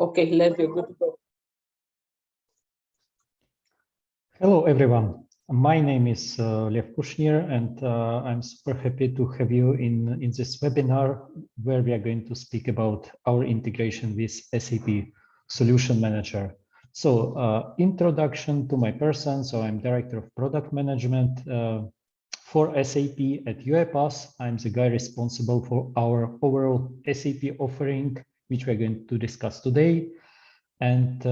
Okay, Lev, you're good to go. Hello, everyone. My name is Lev Kushnir, and I'm super happy to have you in this webinar where we are going to speak about our integration with SAP Solution Manager. So introduction to my person. So I'm Director of Product Management for SAP at UiPath. I'm the guy responsible for our overall SAP offering, which we're going to discuss today. And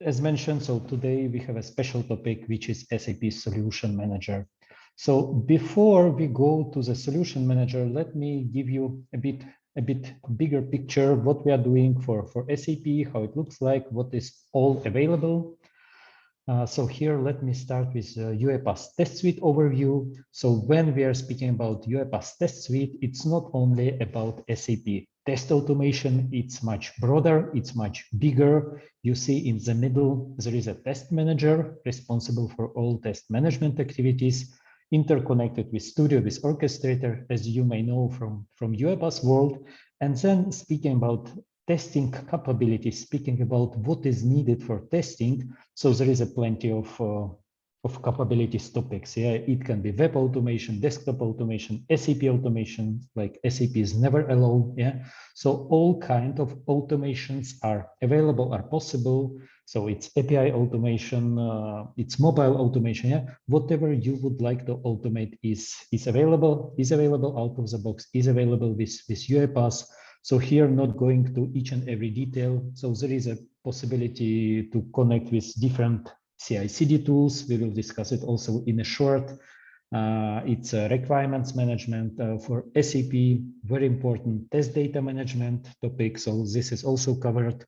as mentioned, so today we have a special topic, which is SAP Solution Manager. So before we go to the Solution Manager, let me give you a bit bigger picture what we are doing for SAP, how it looks like, what is all available. So here, let me start with UiPath Test Suite overview. So when we are speaking about UiPath Test Suite, it's not only about SAP test automation, it's much broader, it's much bigger. You see in the middle, there is a test manager responsible for all test management activities, interconnected with Studio, with Orchestrator, as you may know from UiPath world. And then speaking about testing capabilities, speaking about what is needed for testing. So there is a plenty of capabilities topics. Yeah, it can be web automation, desktop automation, SAP automation, like SAP is never alone. Yeah, so all kinds of automations are available, are possible. So it's API automation, it's mobile automation. Yeah, whatever you would like to automate is available out of the box, is available with UiPath. So here, not going to each and every detail. So there is a possibility to connect with different CI/CD tools. We will discuss it also in a short. It's a requirements management for SAP, very important test data management topic. So this is also covered.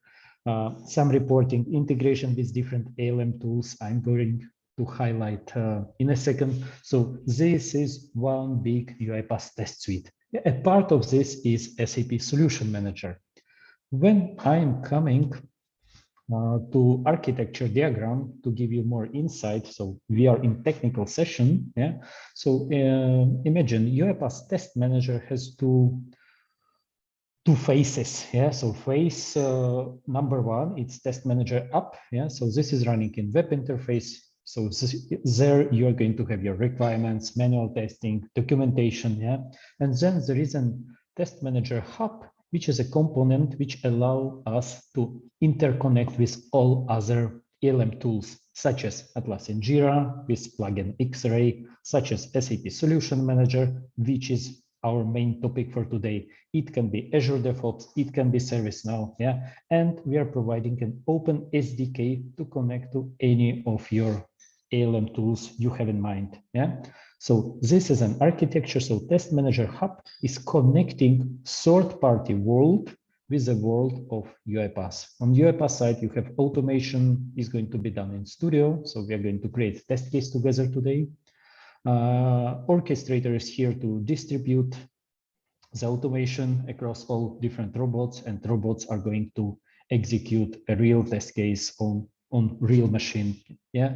Some reporting, integration with different ALM tools. I'm going to highlight in a second. So this is one big UiPath test suite. A part of this is SAP Solution Manager. When I'm coming to architecture diagram to give you more insight, so we are in technical session. Yeah. So imagine UiPath Test Manager has two phases. Yeah. So phase number one, it's Test Manager app. Yeah. So this is running in web interface. So there you are going to have your requirements, manual testing, documentation, yeah. And then there is a Test Manager Hub, which is a component which allows us to interconnect with all other ALM tools, such as Atlassian Jira, with plugin X-Ray, such as SAP Solution Manager, which is our main topic for today. It can be Azure DevOps, it can be ServiceNow, yeah. And we are providing an open SDK to connect to any of your ALM tools you have in mind. Yeah. So this is an architecture. So Test Manager Hub is connecting third-party world with the world of UiPath. On UiPath side, you have automation is going to be done in Studio. So we are going to create test case together today. Orchestrator is here to distribute the automation across all different robots, and robots are going to execute a real test case on real machine. Yeah.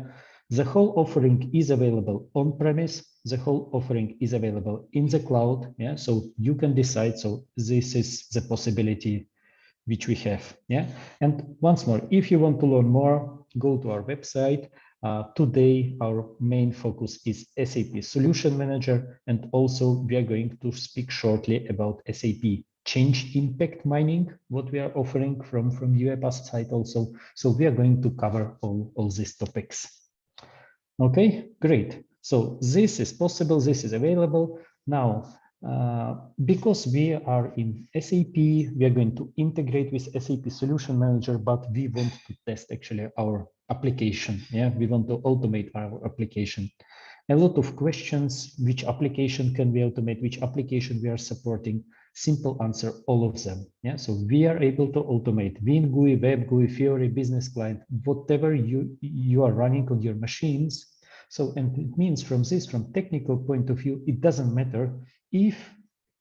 The whole offering is available on-premise. The whole offering is available in the cloud. Yeah, so you can decide. So this is the possibility which we have. Yeah, and once more, if you want to learn more, go to our website. Today, our main focus is SAP Solution Manager, and also we are going to speak shortly about SAP Change Impact Mining, what we are offering from UiPath side also. So we are going to cover all these topics. Okay, great. So this is possible, this is available. Now, because we are in SAP, we are going to integrate with SAP Solution Manager, but we want to test actually our application. Yeah, we want to automate our application. A lot of questions, which application can we automate, which application we are supporting? Simple answer, all of them. Yeah, so we are able to automate Win GUI, Web GUI, Fiori, Business Client, whatever you are running on your machines. So, and it means from technical point of view, it doesn't matter if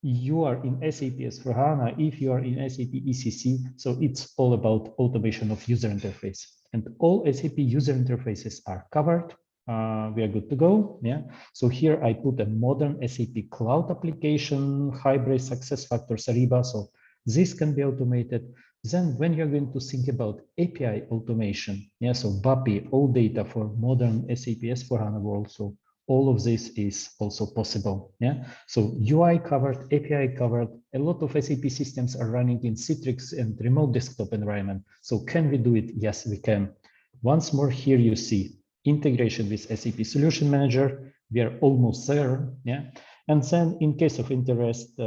you are in SAP S/4HANA, if you are in SAP ECC. So it's all about automation of user interface, and all SAP user interfaces are covered. We are good to go. Yeah. So here I put a modern SAP cloud application, Hybris, SuccessFactors, Ariba. So this can be automated. Then when you're going to think about API automation, yeah, so BAPI, all data for modern SAP S/4HANA world, so all of this is also possible, yeah. So UI covered, API covered, a lot of SAP systems are running in Citrix and remote desktop environment. So can we do it? Yes, we can. Once more, here you see integration with SAP Solution Manager. We are almost there, yeah. And then in case of interest,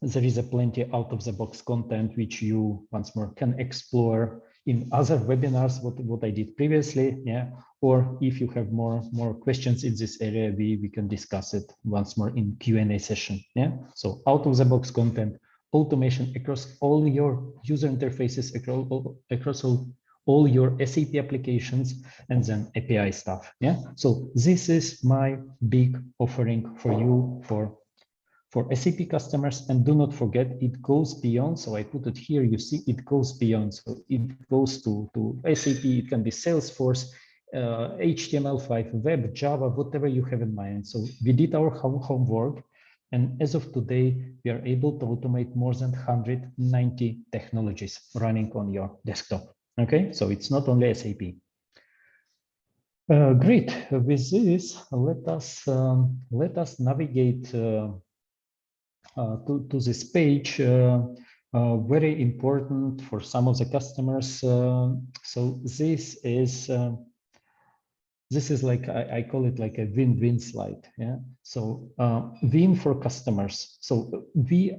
there is a plenty out-of-the-box content which you once more can explore in other webinars, what I did previously, yeah. Or if you have more questions in this area, we can discuss it once more in Q&A session, yeah. So out-of-the-box content, automation across all your user interfaces, across all your SAP applications, and then API stuff, yeah. So this is my big offering for you for SAP customers. And do not forget, it goes beyond. So I put it here, you see, it goes beyond. So it goes to SAP, it can be Salesforce, HTML5, web, Java, whatever you have in mind. So we did our homework. And as of today, we are able to automate more than 190 technologies running on your desktop. Okay, so it's not only SAP. Great. With this, let us navigate to this page, very important for some of the customers. So this is like, I call it like a win-win slide. Yeah. So win for customers. So we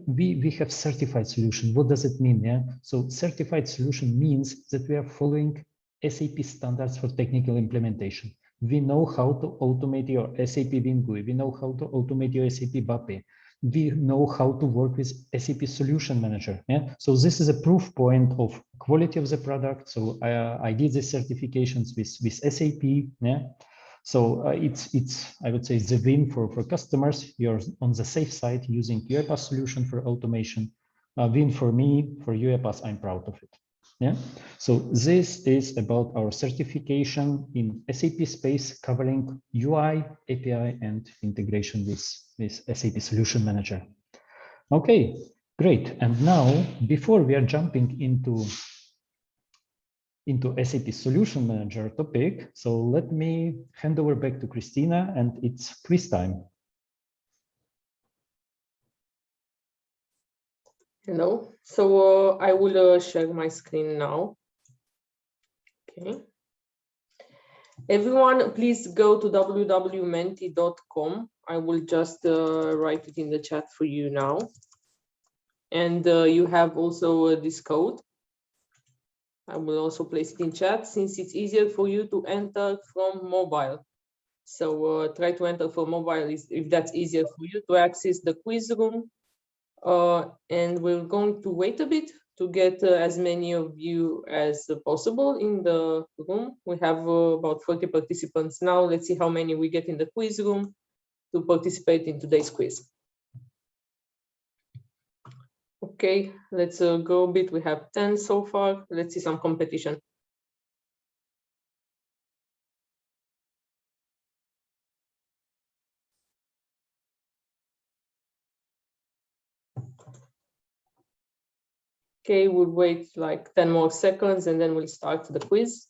have certified solution. What does it mean? Yeah. So certified solution means that we are following SAP standards for technical implementation. We know how to automate your SAP WinGUI. We know how to automate your SAP BAPI. We know how to work with SAP Solution Manager. Yeah. So this is a proof point of quality of the product. So I did the certifications with SAP. Yeah. So it's I would say the win for customers. You're on the safe side using UiPath solution for automation. Win for me, for UiPath, I'm proud of it. Yeah. So this is about our certification in SAP space, covering UI, API, and integration with SAP Solution Manager. Okay, great. And now, before we are jumping into SAP Solution Manager topic, so let me hand over back to Christina, and it's quiz time. Hello. So I will share my screen now. Okay. Everyone, please go to www.menti.com. I will just write it in the chat for you now. And you have also this code. I will also place it in chat since it's easier for you to enter from mobile. So try to enter from mobile if that's easier for you to access the quiz room. And we're going to wait a bit to get as many of you as possible in the room. We have about 40 participants now. Let's see how many we get in the quiz room to participate in today's quiz. Okay, let's go a bit. We have 10 so far. Let's see some competition. Okay, we'll wait like 10 more seconds and then we'll start the quiz.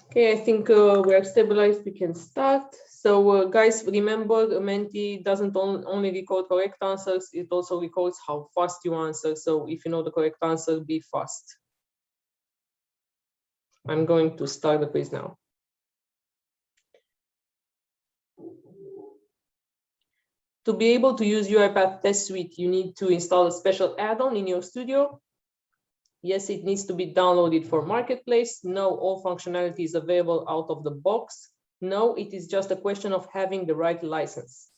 Okay, I think we are stabilized. We can start. So guys, remember, Menti doesn't only record correct answers, it also records how fast you answer. So if you know the correct answer, be fast. I'm going to start the quiz now. To be able to use UiPath Test Suite, you need to install a special add-on in your studio. Yes, it needs to be downloaded for Marketplace. No, all functionality is available out of the box. No, it is just a question of having the right license.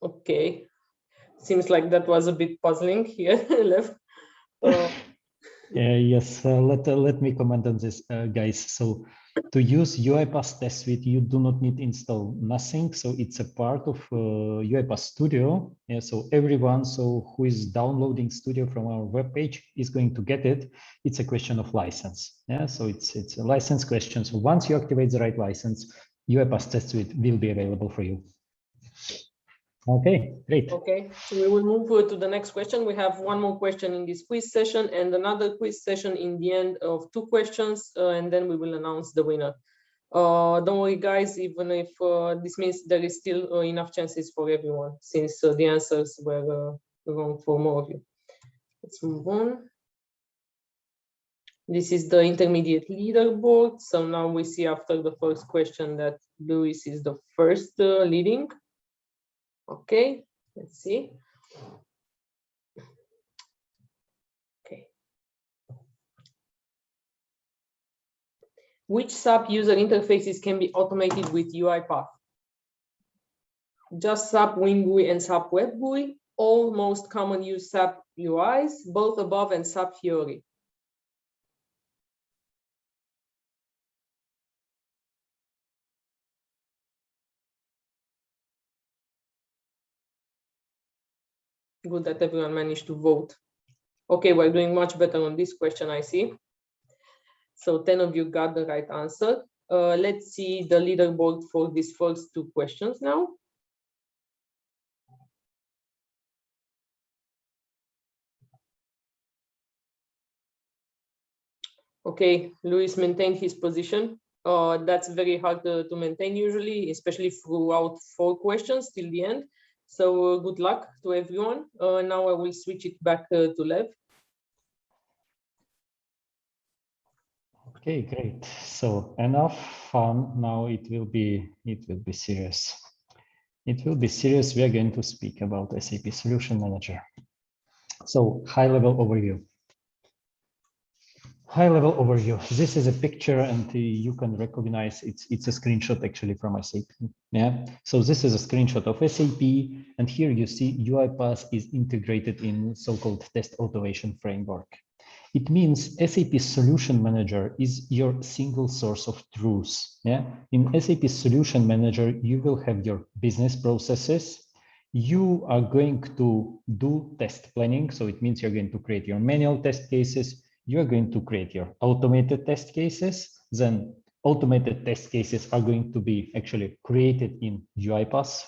Okay, seems like that was a bit puzzling here, Lev. Yes, let me comment on this, guys. So to use UiPath Test Suite, you do not need to install nothing. So it's a part of UiPath Studio. Yeah, so everyone who is downloading Studio from our webpage is going to get it. It's a question of license. Yeah, so it's a license question. So once you activate the right license, UiPath Test Suite will be available for you. Okay, great. Okay, so we will move to the next question. We have one more question in this quiz session and another quiz session in the end of 2 questions, and then we will announce the winner. Don't worry, guys, even if this means there is still enough chances for everyone, since the answers were wrong for more of you. Let's move on. This is the intermediate leaderboard. So now we see after the first question that Luis is the first leading. Okay, let's see. Okay. Which SAP user interfaces can be automated with UiPath? Just SAP WinGUI and SAP Web GUI, all most common use SAP UIs, both above and SAP Fiori. Good that everyone managed to vote. Okay, we're doing much better on this question, I see. So 10 of you got the right answer. Let's see the leaderboard for these first 2 questions now. Okay, Luis maintained his position. That's very hard to maintain usually, especially throughout 4 questions till the end. So good luck to everyone. Now I will switch it back to Lev. Okay, great. So enough fun. Now it will be serious. It will be serious. We are going to speak about SAP Solution Manager. So high-level overview. High-level overview. This is a picture, and you can recognize it's a screenshot actually from SAP. Yeah. So this is a screenshot of SAP, and here you see UiPath is integrated in so-called test automation framework. It means SAP Solution Manager is your single source of truth. Yeah. In SAP Solution Manager, you will have your business processes. You are going to do test planning. So it means you're going to create your manual test cases. You're going to create your automated test cases. Then automated test cases are going to be actually created in UiPath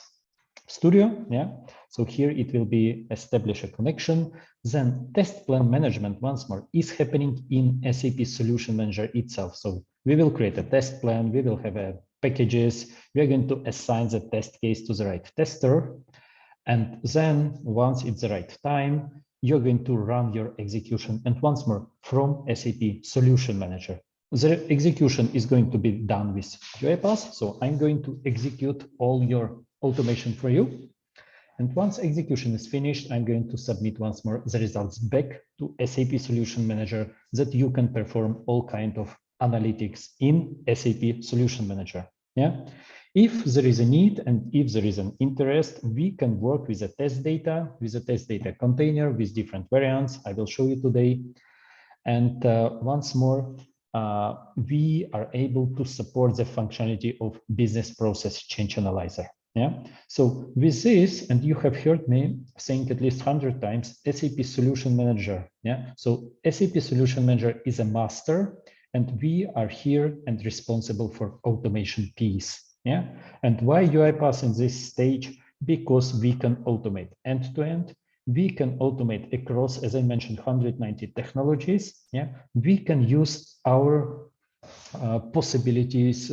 Studio. Yeah. So here it will be establish a connection. Then test plan management once more is happening in SAP Solution Manager itself. So we will create a test plan. We will have packages. We are going to assign the test case to the right tester. And then once it's the right time, you're going to run your execution. And once more from SAP Solution Manager. The execution is going to be done with UiPath. So I'm going to execute all your automation for you. And once execution is finished, I'm going to submit once more the results back to SAP Solution Manager that you can perform all kinds of analytics in SAP Solution Manager. Yeah. If there is a need and if there is an interest, we can work with a test data container with different variants. I will show you today. And once more, we are able to support the functionality of business process change analyzer. Yeah. So with this, and you have heard me saying at least 100 times, SAP Solution Manager. Yeah. So SAP Solution Manager is a master, and we are here and responsible for automation piece. Yeah. And why UiPath in this stage? Because we can automate end to end. We can automate across, as I mentioned, 190 technologies. Yeah. We can use our possibilities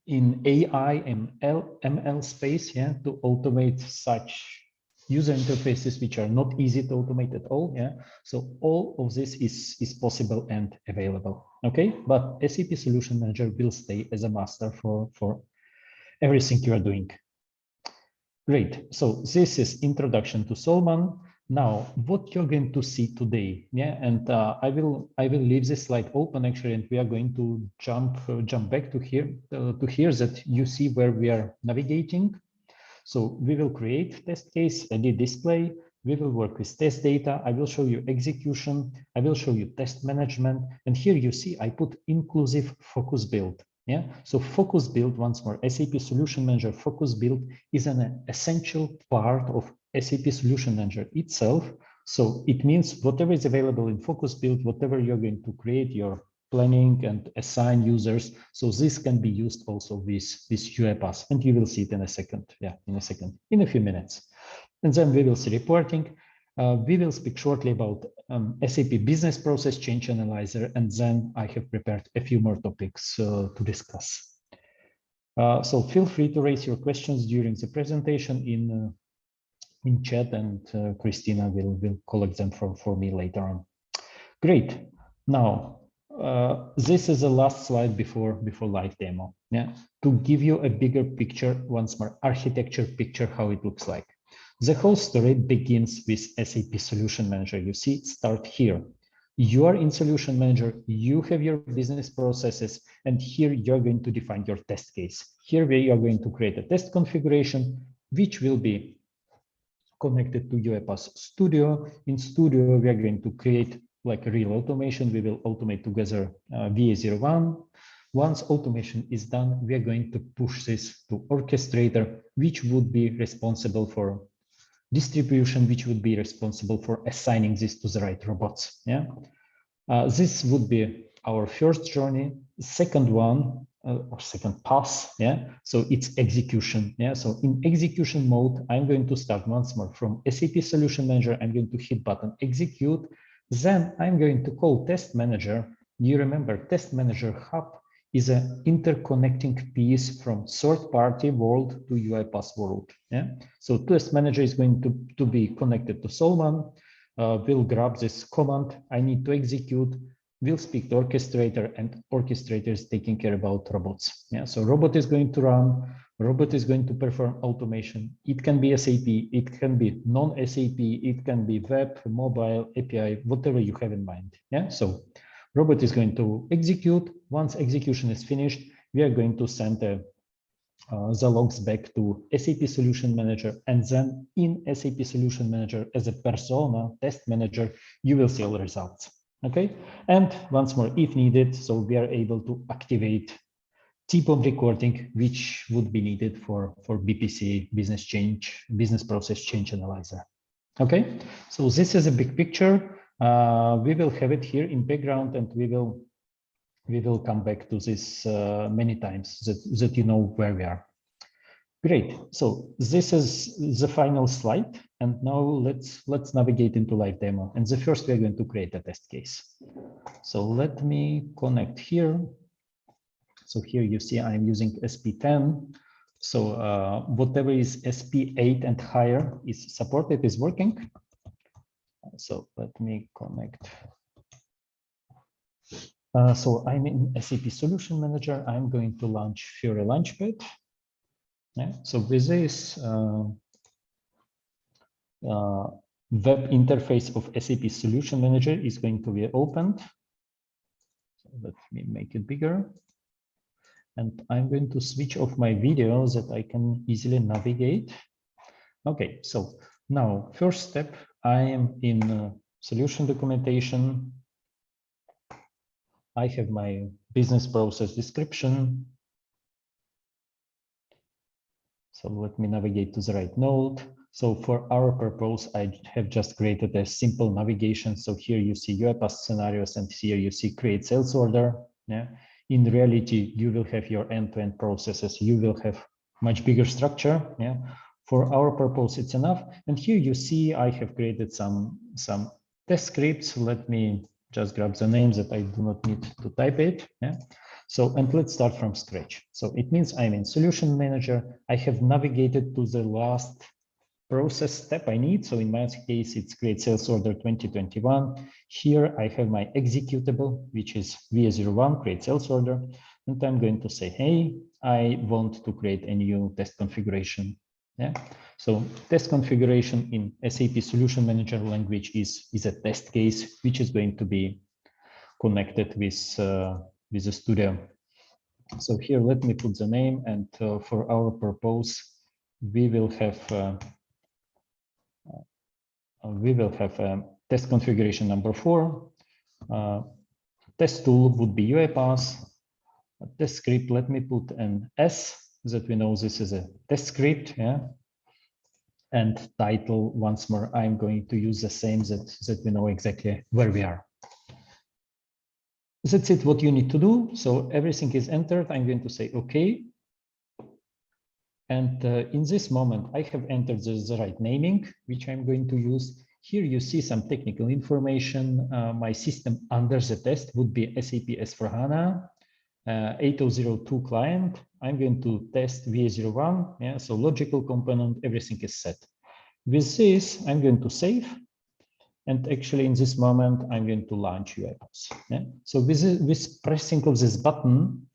in AI and ML space, yeah, to automate such user interfaces which are not easy to automate at all. Yeah. So all of this is possible and available. Okay. But SAP Solution Manager will stay as a master for everything you are doing. Great. So this is introduction to Solman. Now, what you're going to see today, yeah, and I will leave this slide open actually, and we are going to jump back to here that you see where we are navigating. So we will create test case, edit display. We will work with test data. I will show you execution. I will show you test management. And here you see I put inclusive focus build. Yeah. So focus build, once more, SAP Solution Manager focus build is an essential part of SAP Solution Manager itself. So it means whatever is available in focus build, whatever you're going to create your planning and assign users. So this can be used also with UiPath, and you will see it in a second. Yeah, in a few minutes. And then we will see reporting. We will speak shortly about SAP Business Process Change Analyzer, and then I have prepared a few more topics to discuss. So feel free to raise your questions during the presentation in chat, and Christina will collect them for me later on. Great. Now, this is the last slide before live demo. Yeah, to give you a bigger picture, once more, architecture picture, how it looks like. The whole story begins with SAP Solution Manager. You see it start here. You are in Solution Manager, you have your business processes, and here you're going to define your test case. Here we are going to create a test configuration, which will be connected to UiPath Studio. In Studio, we are going to create like a real automation. We will automate together VA01. Once automation is done, we are going to push this to orchestrator, which would be responsible for distribution, which would be responsible for assigning this to the right robots. Yeah, this would be our first journey. Second one, or second pass. Yeah, so it's execution. Yeah, so in execution mode, I'm going to start once more from SAP Solution Manager. I'm going to hit button execute. Then I'm going to call test manager. You remember test manager hub is an interconnecting piece from third-party world to UiPath world. Yeah, so test manager is going to be connected to Solman. We'll grab this command. I need to execute. We'll speak to orchestrator, and orchestrator is taking care about robots. Yeah, so robot is going to run. Robot is going to perform automation. It can be SAP. It can be non-SAP. It can be web, mobile, API, whatever you have in mind. Yeah, so robot is going to execute. Once execution is finished, we are going to send the logs back to SAP Solution Manager, and then in SAP Solution Manager as a persona test manager, you will see all the results. Okay, and once more, if needed, so we are able to activate T-bomb recording, which would be needed for BPC, business process change analyzer. Okay, so this is a big picture. We will have it here in background, and we will come back to this many times that you know where we are. Great. So this is the final slide, and now let's navigate into live demo. And the first, we're going to create a test case. So let me connect here. So here you see I'm using SP10. So whatever is SP8 and higher is supported, is working. So let me connect. So I'm in SAP Solution Manager. I'm going to launch Fiori Launchpad. Yeah. So with this web interface of SAP Solution Manager is going to be opened. So let me make it bigger. And I'm going to switch off my video so that I can easily navigate. Okay, so now first step, I am in solution documentation. I have my business process description. So let me navigate to the right node. So for our purpose, I have just created a simple navigation. So here you see UiPath scenarios, and here you see create sales order. Yeah. In reality, you will have your end-to-end processes. You will have much bigger structure. Yeah. For our purpose, it's enough. And here you see I have created some test scripts. Let me just grab the names that I do not need to type it. Yeah. So, and let's start from scratch. So it means I'm in Solution Manager. I have navigated to the last process step I need. So in my case, it's create sales order 2021. Here I have my executable, which is VA01, create sales order. And I'm going to say, hey, I want to create a new test configuration. Yeah. So test configuration in SAP Solution Manager language is a test case, which is going to be connected with the studio. So here, let me put the name, and for our purpose, we will have we will have test configuration number 4. Test tool would be UiPath. Test script, let me put an S so that we know this is a test script. Yeah. And title, once more, I'm going to use the same that we know exactly where we are. That's it, what you need to do. So everything is entered. I'm going to say OK. And in this moment, I have entered the right naming, which I'm going to use. Here you see some technical information. My system under the test would be SAP S/4HANA 8002 client. I'm going to test VA01. Yeah, so logical component, everything is set. With this, I'm going to save. And actually, in this moment, I'm going to launch UiPath. Yeah? So with pressing of this button,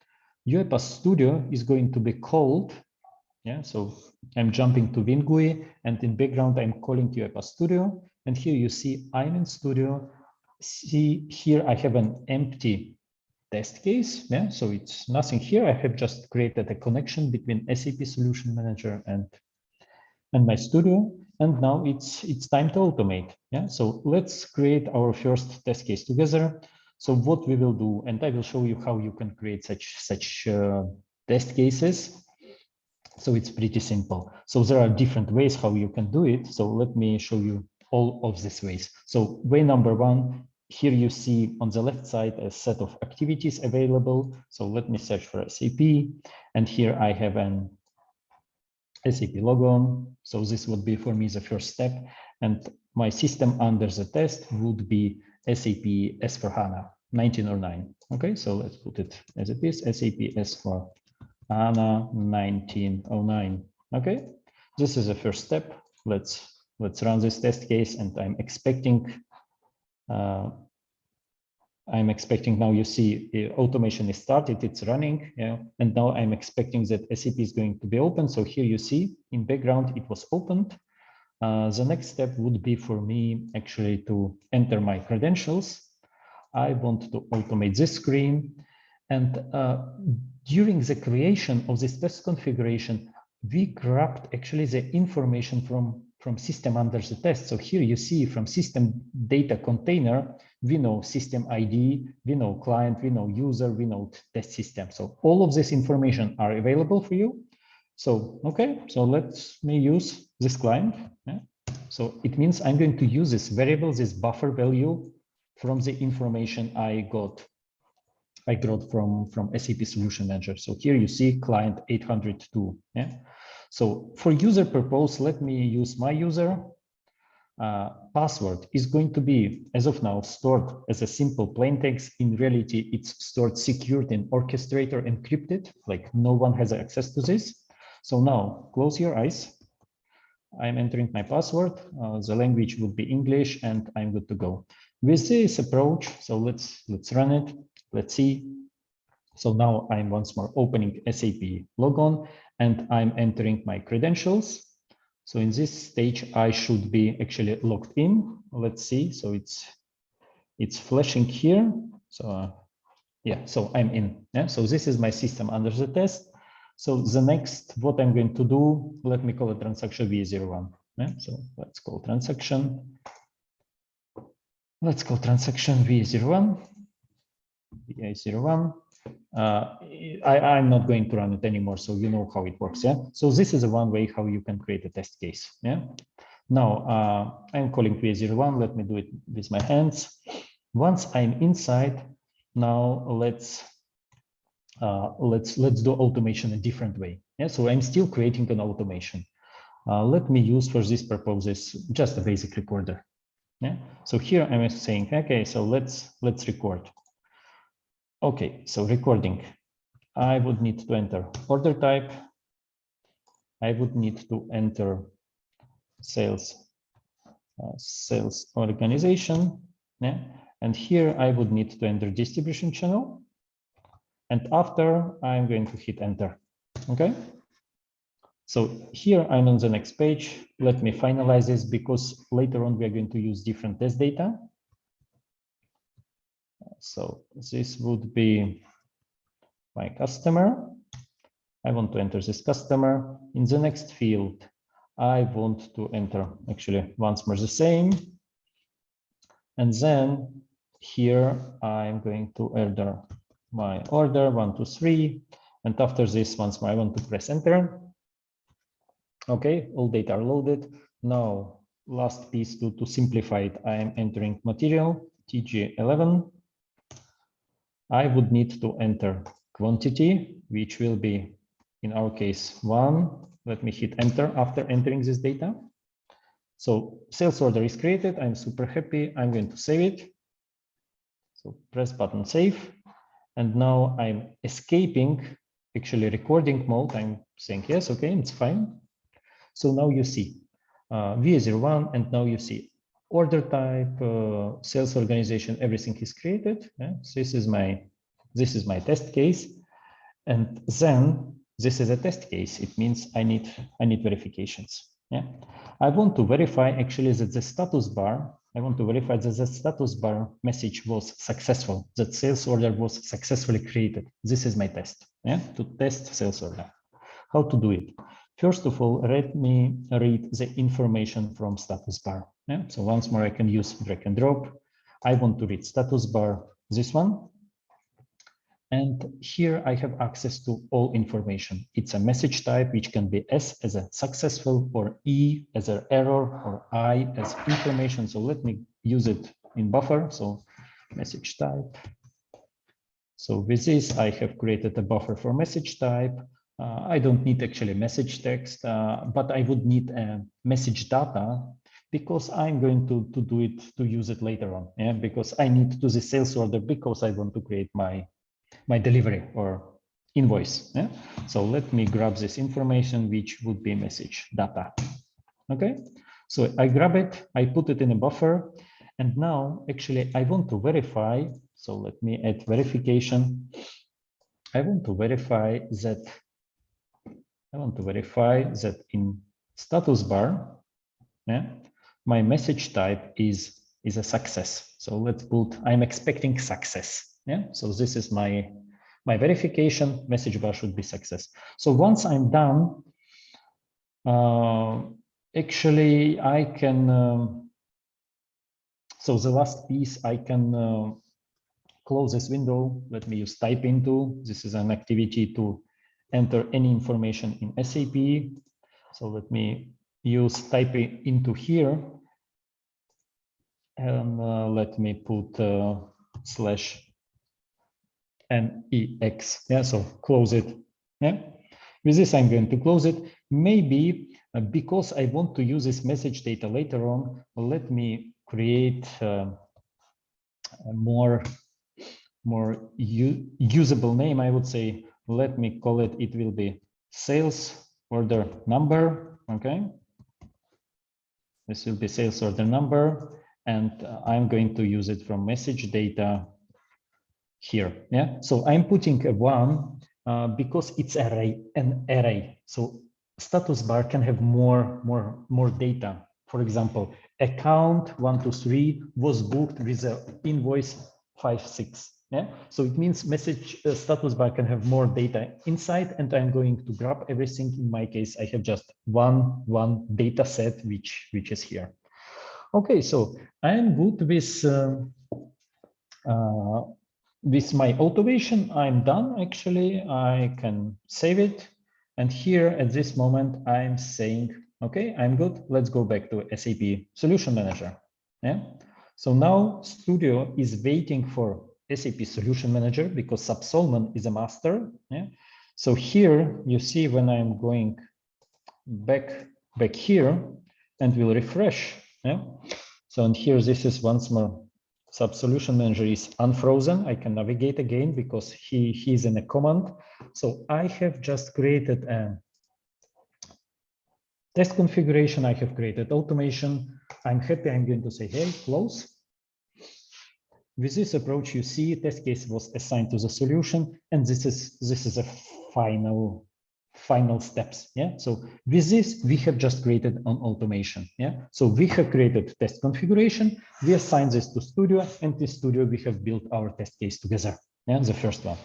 UiPath Studio is going to be called. Yeah, so I'm jumping to WinGUI, and in background, I'm calling UiPath Studio. And here you see I'm in Studio. See, here I have an empty test case. Yeah, so it's nothing here. I have just created a connection between SAP Solution Manager and my Studio. And now it's time to automate. Yeah, so let's create our first test case together. So what we will do, and I will show you how you can create such test cases. So it's pretty simple. So there are different ways how you can do it. So let me show you all of these ways. So way number 1, here you see on the left side a set of activities available. So let me search for SAP. And here I have an SAP logon. So this would be for me the first step. And my system under the test would be SAP S/4HANA 1909. Okay, so let's put it as it is, SAP S/4HANA 1909. Okay, this is the first step. Let's run this test case, and I'm expecting now you see automation is started, it's running, yeah, and now I'm expecting that SAP is going to be open. So here you see in background it was opened. The next step would be for me actually to enter my credentials. I want to automate this screen, and during the creation of this test configuration, we grabbed actually the information from system under the test. So here you see from system data container, we know system ID, we know client, we know user, we know test system. So all of this information are available for you. So, okay, so let me use this client. Yeah. So it means I'm going to use this variable, this buffer value from the information I got from SAP Solution Manager. So here you see client 802. Yeah. So for user purpose, let me use my user. Password is going to be, as of now, stored as a simple plain text. In reality, it's stored secured in orchestrator encrypted, like no one has access to this. So now close your eyes. I'm entering my password. The language would be English, and I'm good to go. With this approach, so let's run it. Let's see. So now I'm once more opening SAP logon, and I'm entering my credentials. So in this stage, I should be actually logged in. Let's see. So it's flashing here. So yeah, so I'm in. Yeah. So this is my system under the test. So the next, what I'm going to do, let me call it transaction VA01. Yeah. So let's call transaction. Let's call transaction VA01. VA01. I'm not going to run it anymore, so you know how it works. Yeah. So this is one way how you can create a test case. Yeah. Now I'm calling VA01. Let me do it with my hands. Once I'm inside, now let's do automation a different way. Yeah. So I'm still creating an automation. Let me use for these purposes just a basic recorder. Yeah. So here I'm saying, okay, so let's record. Okay, so recording. I would need to enter order type. I would need to enter sales organization. Yeah. And here I would need to enter distribution channel. And after I'm going to hit enter. Okay. So here I'm on the next page. Let me finalize this because later on we are going to use different test data. So this would be my customer. I want to enter this customer. In the next field, I want to enter actually once more the same. And then here I'm going to enter my order 1, 2, 3. And after this, once more, I want to press enter. Okay, all data are loaded. Now, last piece to simplify it, I am entering material TG11. I would need to enter quantity, which will be, in our case, 1. Let me hit enter after entering this data. So sales order is created. I'm super happy. I'm going to save it. So press button save. And now I'm escaping, actually recording mode. I'm saying, yes, okay, it's fine. So now you see VA01, and now you see order type, sales organization, everything is created. Yeah? So this is my test case. And then this is a test case. It means I need verifications. Yeah, I want to verify actually that the status bar, I want to verify that the status bar message was successful, that sales order was successfully created. This is my test, yeah, to test sales order. How to do it? First of all, let me read the information from status bar. Yeah, so once more, I can use drag and drop. I want to read status bar, this one. And here I have access to all information. It's a message type, which can be S as a successful, or E as an error, or I as information. So let me use it in buffer. So message type. So with this, I have created a buffer for message type. I don't need actually message text, but I would need a message data, because I'm going to do it, to use it later on. Yeah, because I need to do the sales order because I want to create my delivery or invoice. Yeah? So let me grab this information, which would be message data. Okay, so I grab it, I put it in a buffer, and now actually I want to verify. So let me add verification. I want to verify that in status bar, yeah, my message type is a success. So let's put, I'm expecting success. Yeah, so this is my verification. Message bar should be success. So once I'm done, actually I can, so the last piece, I can close this window. Let me use type into. This is an activity to enter any information in SAP. So let me use type into here. And let me put /NEX. Yeah, so close it. Yeah, with this, I'm going to close it. Maybe because I want to use this message data later on, let me create a more usable name. I would say, let me call it, it will be sales order number. Okay, this will be sales order number, and I'm going to use it from message data here. Yeah, so I'm putting a 1 because it's an array. So status bar can have more data. For example, account 123 was booked with a invoice 56. Yeah, so it means message status bar can have more data inside, and I'm going to grab everything. In my case, I have just one data set, which is here. Okay, so I'm good with my automation. I'm done. Actually, I can save it. And here at this moment, I'm saying, okay, I'm good. Let's go back to SAP Solution Manager. Yeah. So now Studio is waiting for SAP Solution Manager because SAP Solman is a master. Yeah. So here you see when I'm going back here and we'll refresh. Yeah. So and here this is once more. SAP Solution Manager is unfrozen. I can navigate again because he is in a command. So I have just created a test configuration. I have created automation. I'm happy. I'm going to say, hey, close. With this approach, you see test case was assigned to the solution, and this is a final steps. Yeah, so with this we have just created an automation. Yeah, so we have created test configuration, we assign this to Studio, and in Studio we have built our test case together. Yeah, the first one.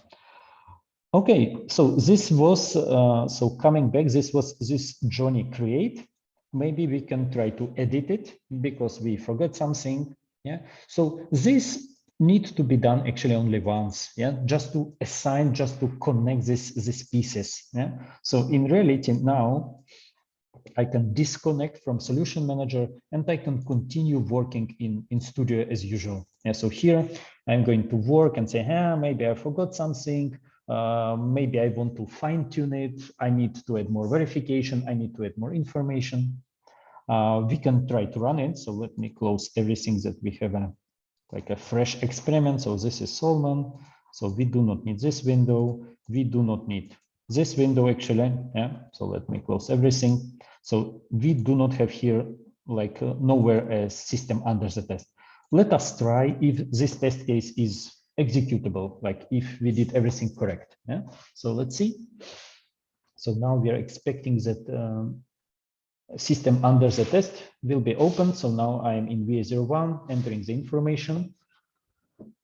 Okay, so this was so coming back, this was this Johnny create. maybe we can try to edit it because we forgot something. Yeah, so this needs to be done actually only once. Yeah, just to assign, just to connect these pieces. Yeah, so in reality now I can disconnect from Solution Manager and I can continue working in Studio as usual. Yeah, so here I'm going to work and say, maybe I forgot something. Maybe I want to fine tune it. I need to add more verification. I need to add more information. We can try to run it. So let me close everything that we have like a fresh experiment. So this is Solman. So we do not need this window. We do not need this window actually. Yeah. So let me close everything. So we do not have here like nowhere a system under the test. Let us try if this test case is executable, like if we did everything correct. Yeah. So let's see. So now we are expecting that system under the test will be opened. So now I'm in VA01 entering the information.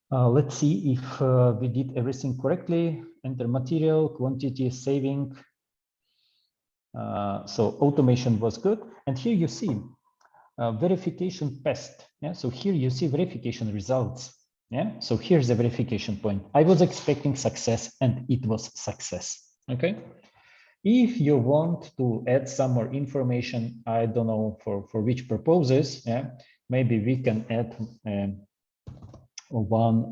Let's see if we did everything correctly. Enter material, quantity, saving. So automation was good. And here you see verification passed. Yeah, so here you see verification results. Yeah, so here's the verification point. I was expecting success and it was success. Okay. If you want to add some more information, I don't know for which purposes, yeah, maybe we can add one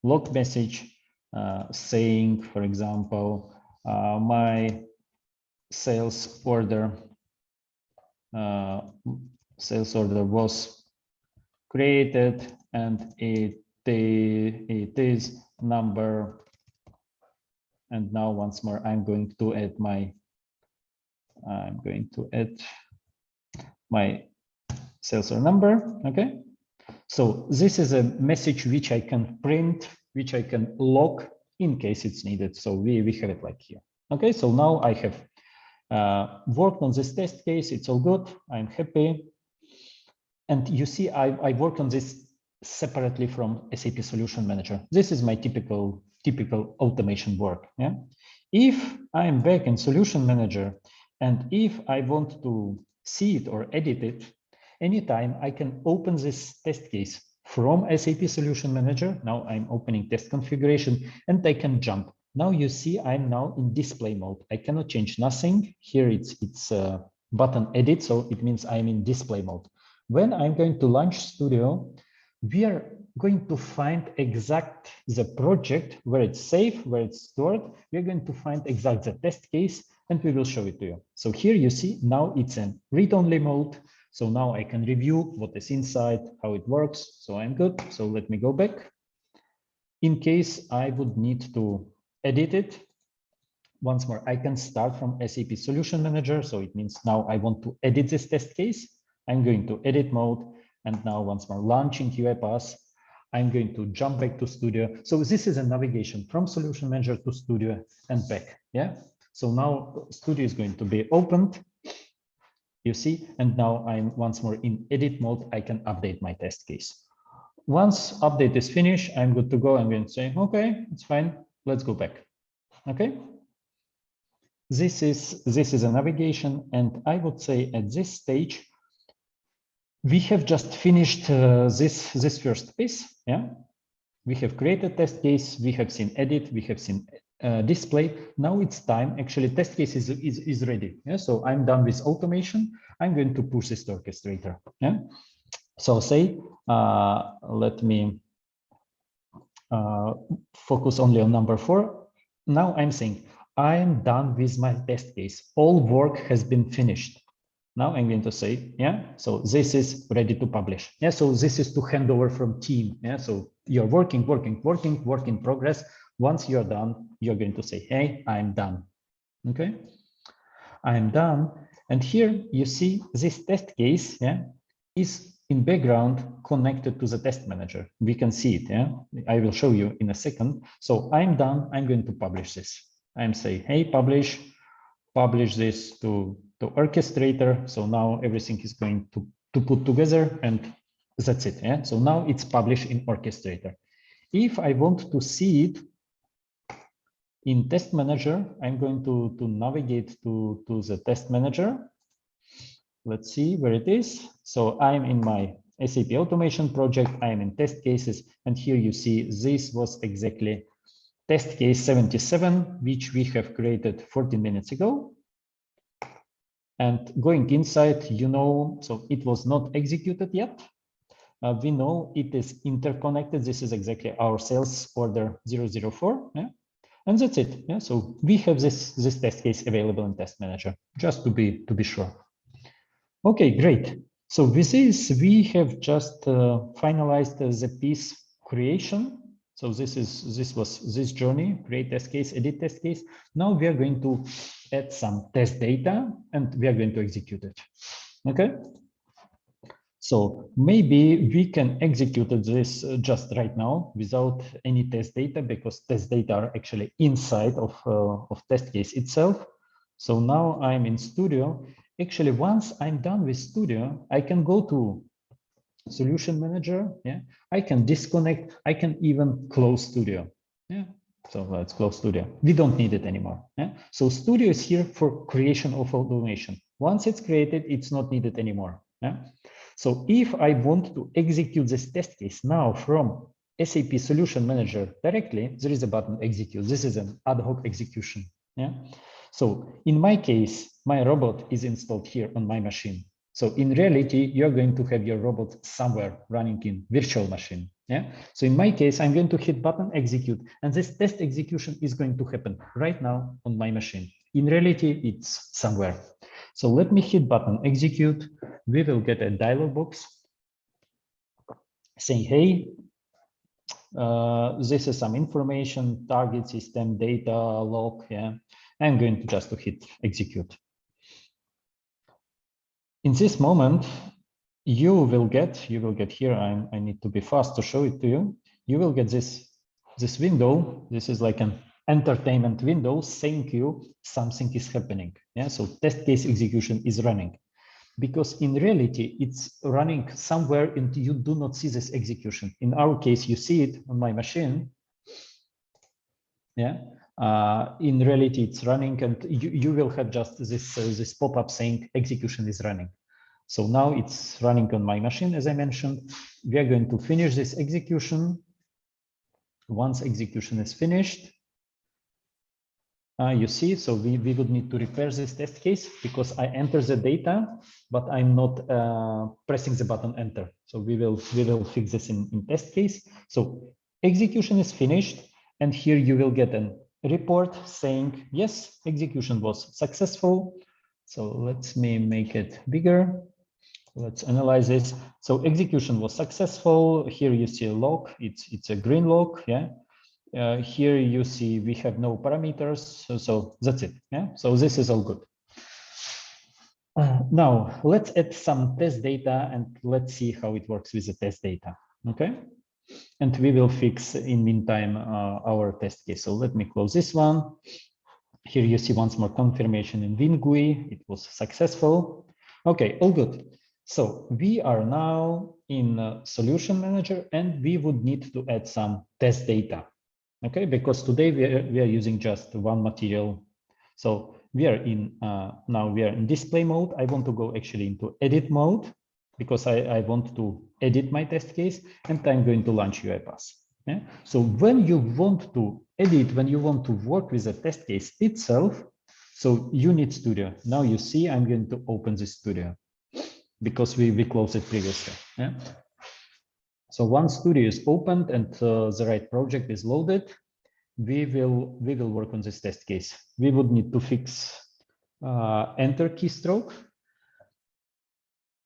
log message saying, for example, my sales order was created and it is number. And now once more, I'm going to add my sales order number. Okay. So this is a message which I can print, which I can log in case it's needed. So we have it like here. Okay. So now I have worked on this test case. It's all good. I'm happy. And you see, I work on this separately from SAP Solution Manager. This is my typical automation work. Yeah. If I'm back in Solution Manager and if I want to see it or edit it, anytime I can open this test case from SAP Solution Manager. Now I'm opening test configuration and I can jump. Now you see I'm now in display mode. I cannot change nothing. Here it's button edit, so it means I'm in display mode. When I'm going to launch Studio, we are going to find exact the project where it's safe, where it's stored. We're going to find exact the test case and we will show it to you. So here you see now it's in read-only mode. So now I can review what is inside, how it works. So I'm good. So let me go back. In case I would need to edit it, once more, I can start from SAP Solution Manager. So it means now I want to edit this test case. I'm going to edit mode. And now once more launching UiPath, I'm going to jump back to Studio. So this is a navigation from Solution Manager to Studio and back. Yeah. So now Studio is going to be opened. You see, and now I'm once more in edit mode. I can update my test case. Once update is finished, I'm good to go. I'm going to say, okay, it's fine. Let's go back. Okay. This is a navigation. And I would say at this stage, we have just finished this first piece. Yeah, we have created test case. We have seen edit. We have seen display. Now it's time. Actually, test case is ready. Yeah, so I'm done with automation. I'm going to push this to orchestrator. Yeah, so say let me focus only on number 4. Now I'm saying I'm done with my test case. All work has been finished. Now I'm going to say, yeah, so this is ready to publish. Yeah, so this is to hand over from team. Yeah, so you're work in progress. Once you're done, you're going to say, hey, I'm done. Okay, I'm done. And here you see this test case, yeah, is in background connected to the test manager. We can see it. Yeah, I will show you in a second. So I'm done. I'm going to publish this. I'm saying, hey, publish this to orchestrator. So now everything is going to put together and that's it. Yeah. So now it's published in orchestrator. If I want to see it in test manager, I'm going to navigate to the test manager. Let's see where it is. So I'm in my SAP automation project. I'm in test cases. And here you see this was exactly test case 77, which we have created 14 minutes ago. And going inside, you know, so it was not executed yet. We know it is interconnected. This is exactly our sales order 004. Yeah? And that's it. Yeah? So we have this test case available in Test Manager, just to be sure. Okay, great. So with this, we have just finalized the piece creation. So this was this journey: create test case, edit test case. Now we are going to add some test data, and we are going to execute it. Okay. So maybe we can execute this just right now without any test data, because test data are actually inside of test case itself. So now I'm in Studio. Actually, once I'm done with Studio, I can go to Solution Manager. Yeah, I can disconnect. I can even close Studio. Yeah, so let's close Studio. We don't need it anymore. Yeah, so Studio is here for creation of automation. Once it's created, it's not needed anymore. Yeah. So if I want to execute this test case now from SAP Solution Manager directly, there is a button execute. This is an ad hoc execution. Yeah. So in my case, my robot is installed here on my machine. So in reality, you're going to have your robot somewhere running in virtual machine. Yeah. So in my case, I'm going to hit button execute, and this test execution is going to happen right now on my machine. In reality, it's somewhere. So let me hit button execute. We will get a dialog box saying, hey, this is some information, target system, data, log. Yeah, I'm going to just to hit execute. In this moment, you will get here, I need to be fast to show it to you. You will get this window. This is like an entertainment window saying you something is happening. Yeah, so test case execution is running, because in reality it's running somewhere and you do not see this execution. In our case, you see it on my machine. Yeah, in reality it's running, and you will have just this pop-up saying execution is running. So now it's running on my machine. As I mentioned, we are going to finish this execution. Once execution is finished, you see, so we would need to repair this test case because I enter the data, but I'm not pressing the button enter. So we will fix this in test case. So execution is finished, and here you will get a report saying, yes, execution was successful. So let me make it bigger. Let's analyze this. So execution was successful. Here you see a log. It's a green log. Yeah. Here you see we have no parameters. So that's it. Yeah. So this is all good. Now let's add some test data and let's see how it works with the test data. Okay. And we will fix in meantime our test case. So let me close this one. Here you see once more confirmation in WinGUI. It was successful. Okay, all good. So we are now in Solution Manager, and we would need to add some test data. Okay, because today we are using just one material. So we are in now we are in display mode. I want to go actually into edit mode because I want to edit my test case, and I'm going to launch UiPath. Yeah? So when you want to edit, when you want to work with the test case itself, so you need Studio. Now you see I'm going to open the Studio because we closed it previously. Yeah? So once Studio is opened and the right project is loaded, we will work on this test case. We would need to fix enter keystroke,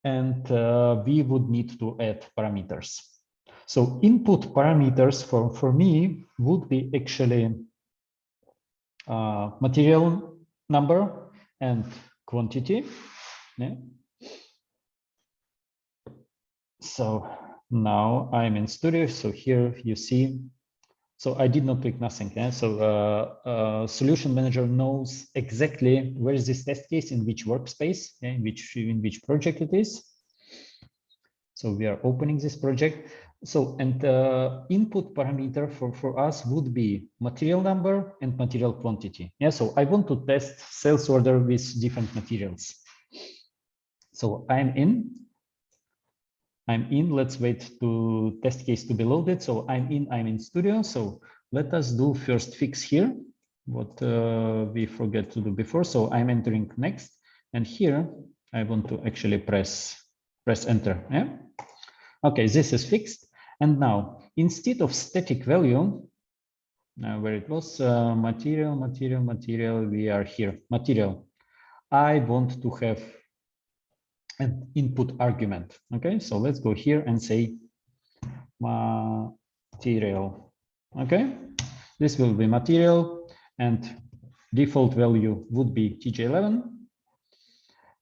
and we would need to add parameters. So input parameters for me would be actually material number and quantity. Yeah. So now I'm in Studio. So here you see, so I did not click nothing. Yeah? So Solution Manager knows exactly where is this test case, in which workspace, yeah? in which project it is. So we are opening this project. So, and input parameter for us would be material number and material quantity. Yeah, so I want to test sales order with different materials. So I'm in. Let's wait to test case to be loaded. So I'm in studio. So let us do first fix here, what we forget to do before. So I'm entering next, and here I want to actually press enter. Yeah. Okay, this is fixed. And now instead of static value, where it was material, we are here, material. I want to have an input argument. Okay, so let's go here and say material. Okay, this will be material, and default value would be TJ11.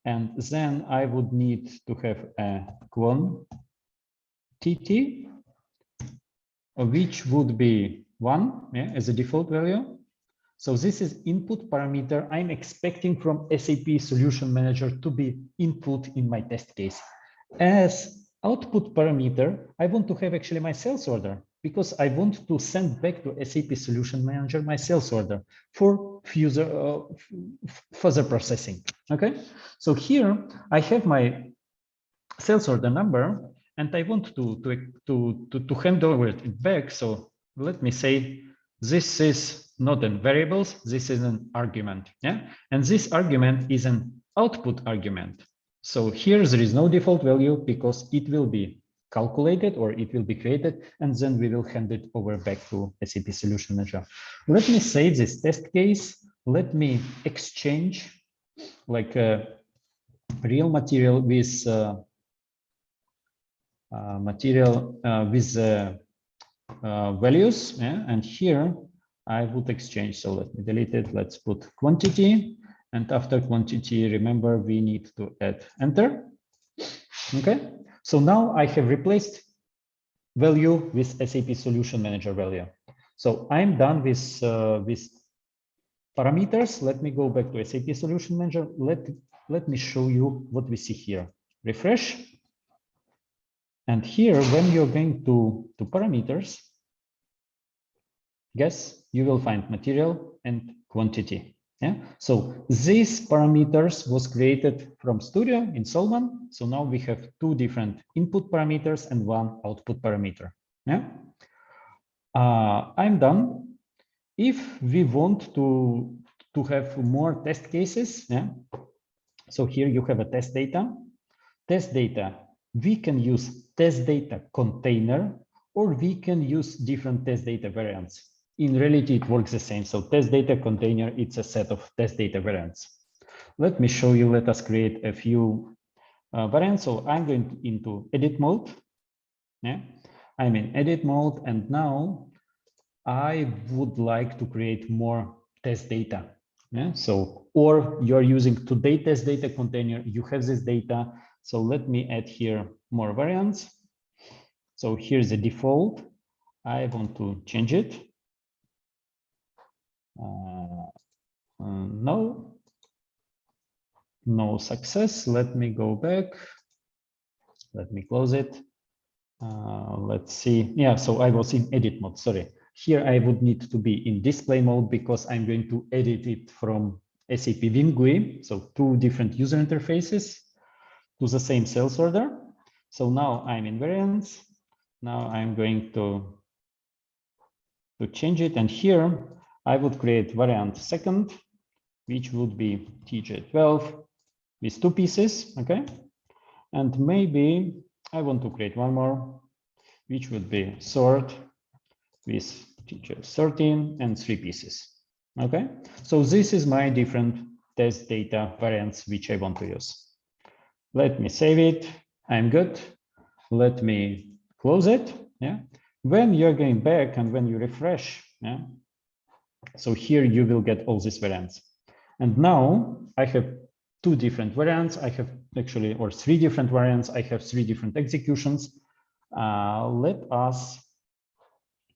And then I would need to have a quantity, which would be 1, yeah, as a default value. So this is input parameter I'm expecting from SAP Solution Manager to be input in my test case. As output parameter, I want to have actually my sales order, because I want to send back to SAP Solution Manager my sales order for further processing. Okay, so here I have my sales order number, and I want to hand over it back. So let me say this is not in variables, this is an argument. Yeah, and this argument is an output argument. So here there is no default value because it will be calculated or it will be created, and then we will hand it over back to SAP Solution Manager. Let me save this test case. Let me exchange like a real material with values, yeah? And here I would exchange. So let me delete it. Let's put quantity, and after quantity, remember we need to add enter. Okay, so now I have replaced value with SAP Solution Manager value. So I'm done with parameters. Let me go back to SAP Solution Manager. Let me show you what we see here. Refresh. And here, when you're going to parameters, guess you will find material and quantity. Yeah. So these parameters was created from Studio in Solman. So now we have 2 different input parameters and 1 output parameter. Yeah. I'm done. If we want to have more test cases, yeah. So here you have a test data. Test data, we can use test data container, or we can use different test data variants. In reality, it works the same. So test data container, it's a set of test data variants. Let me show you. Let us create a few variants. So I'm going into edit mode. Yeah, I'm in edit mode, and now I would like to create more test data. Yeah, so or you're using today test data container. You have this data. So let me add here more variants. So here's the default. I want to change it. No success. Let me go back. Let me close it. Let's see. Yeah, so I was in edit mode. Sorry. Here I would need to be in display mode because I'm going to edit it from SAP Vim GUI. So 2 different user interfaces to the same sales order. So now I'm in variants. Now I'm going to change it. And here I would create variant second, which would be TJ12 with 2 pieces. Okay. And maybe I want to create one more, which would be sort with TJ13 and 3 pieces. Okay. So this is my different test data variants, which I want to use. Let me save it. I'm good. Let me close it. Yeah. When you're going back and when you refresh, yeah. So here you will get all these variants. And now I have 2 different variants. I have actually, or 3 different variants. I have 3 different executions. Let us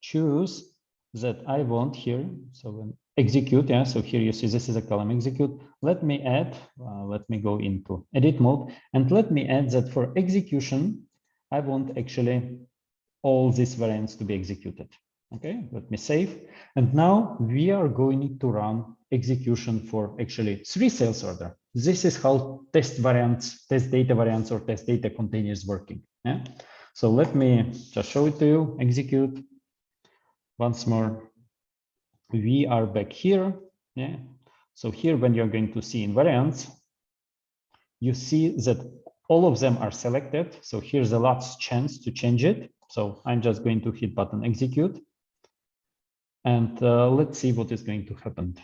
choose that I want here. So execute. Yeah. So here you see this is a column execute. Let me add, let me go into edit mode, and let me add that for execution, I want actually all these variants to be executed. Okay, let me save. And now we are going to run execution for actually 3 sales order. this is how test variants, test data variants, or test data container is working. Yeah. So let me just show it to you. Execute once more. We are back here. Yeah. So here, when you're going to see invariants, you see that all of them are selected. So here's the last chance to change it. So I'm just going to hit button execute. And let's see what is going to happen.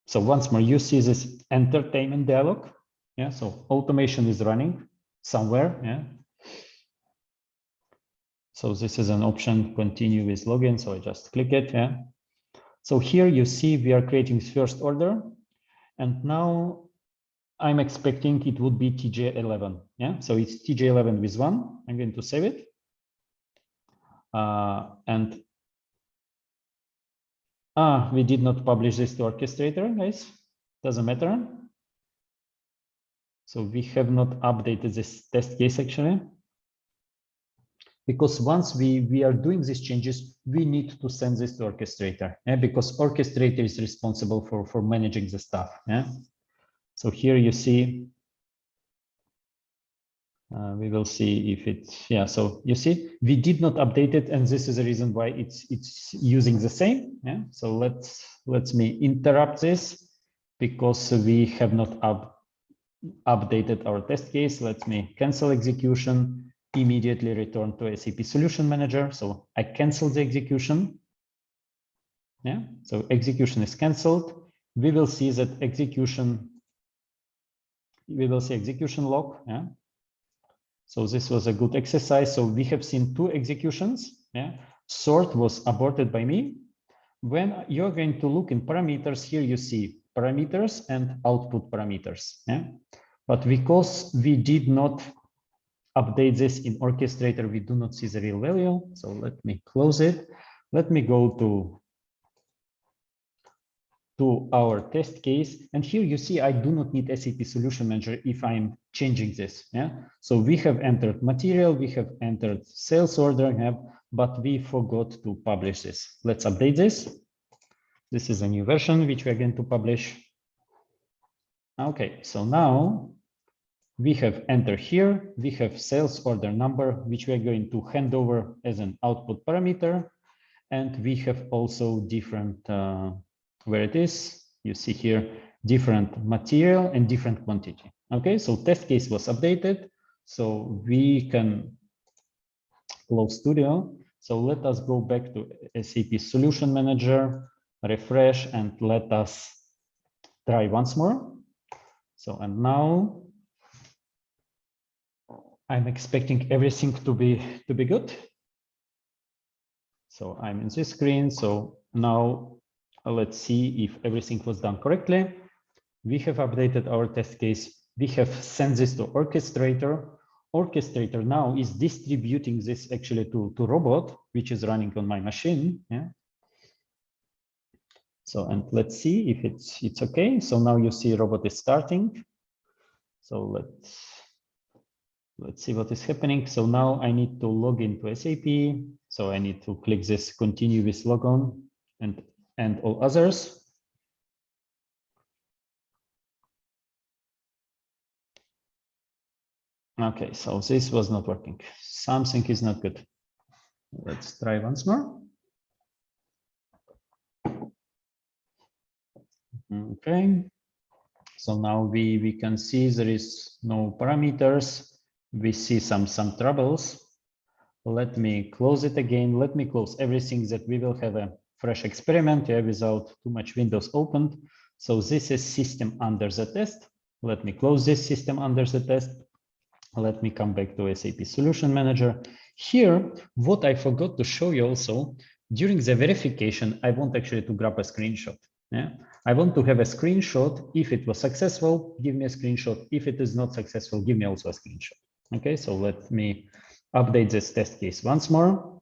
So once more, you see this entertainment dialog. Yeah, so automation is running somewhere. Yeah. So this is an option, continue with login. So I just click it. Yeah. So here you see we are creating first order. And now I'm expecting it would be TJ11. Yeah. So it's TJ11 with 1. I'm going to save it. We did not publish this to orchestrator, guys. Doesn't matter. So we have not updated this test case actually. Because once we are doing these changes, we need to send this to orchestrator. Yeah? Because orchestrator is responsible for managing the stuff. Yeah. So here you see, we will see if it's, yeah, so you see, we did not update it, and this is the reason why it's using the same. Yeah. So let's me interrupt this because we have not updated our test case. Let me cancel execution, immediately return to SAP Solution Manager. So I cancel the execution. Yeah. So execution is canceled. We will see that execution, we will see execution log. Yeah. So this was a good exercise. So we have seen 2 executions. Yeah. Sort was aborted by me. When you're going to look in parameters, here you see parameters and output parameters. Yeah. But because we did not update this in orchestrator, we do not see the real value. So let me close it. Let me go to our test case. And here you see, I do not need SAP Solution Manager if I'm changing this. Yeah. So we have entered material, we have entered sales order, but we forgot to publish this. Let's update this. This is a new version which we are going to publish. Okay. So now we have entered here, we have sales order number, which we are going to hand over as an output parameter. And we have also different, where it is, you see here, different material and different quantity. Okay, so test case was updated. So we can close Studio. So let us go back to SAP Solution Manager, refresh, and let us try once more. So, and now I'm expecting everything to be good. So I'm in this screen. So now let's see if everything was done correctly. We have updated our test case. We have sent this to orchestrator. Orchestrator now is distributing this actually to robot, which is running on my machine. Yeah. So, and let's see if it's okay. So now you see robot is starting. So let's see what is happening. So now I need to log into SAP. So I need to click this continue with logon and all others. Okay, so this was not working. Something is not good. Let's try once more. Okay. So now we can see there is no parameters. We see some troubles. Let me close it again. Let me close everything that we will have a fresh experiment without too much windows opened. So this is system under the test. Let me close this system under the test. Let me come back to SAP Solution Manager. Here, what I forgot to show you also, during the verification, I want actually to grab a screenshot. Yeah, I want to have a screenshot. If it was successful, give me a screenshot. If it is not successful, give me also a screenshot. Okay, so let me update this test case once more.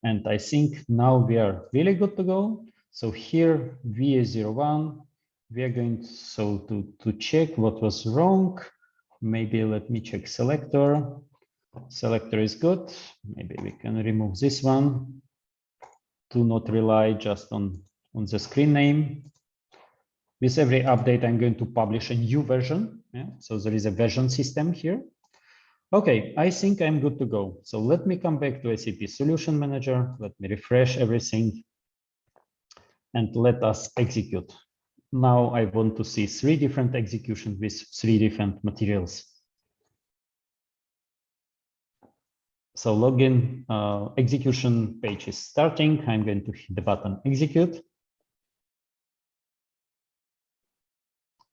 And I think now we are really good to go. So here, VA01, we are going to check what was wrong. Maybe let me check selector. Selector is good. Maybe we can remove this one to not rely just on the screen name. With every update, I'm going to publish a new version. Yeah? So there is a version system here. Okay, I think I'm good to go. So let me come back to SAP Solution Manager. Let me refresh everything and let us execute. Now I want to see 3 different executions with 3 different materials. So login execution page is starting. I'm going to hit the button execute.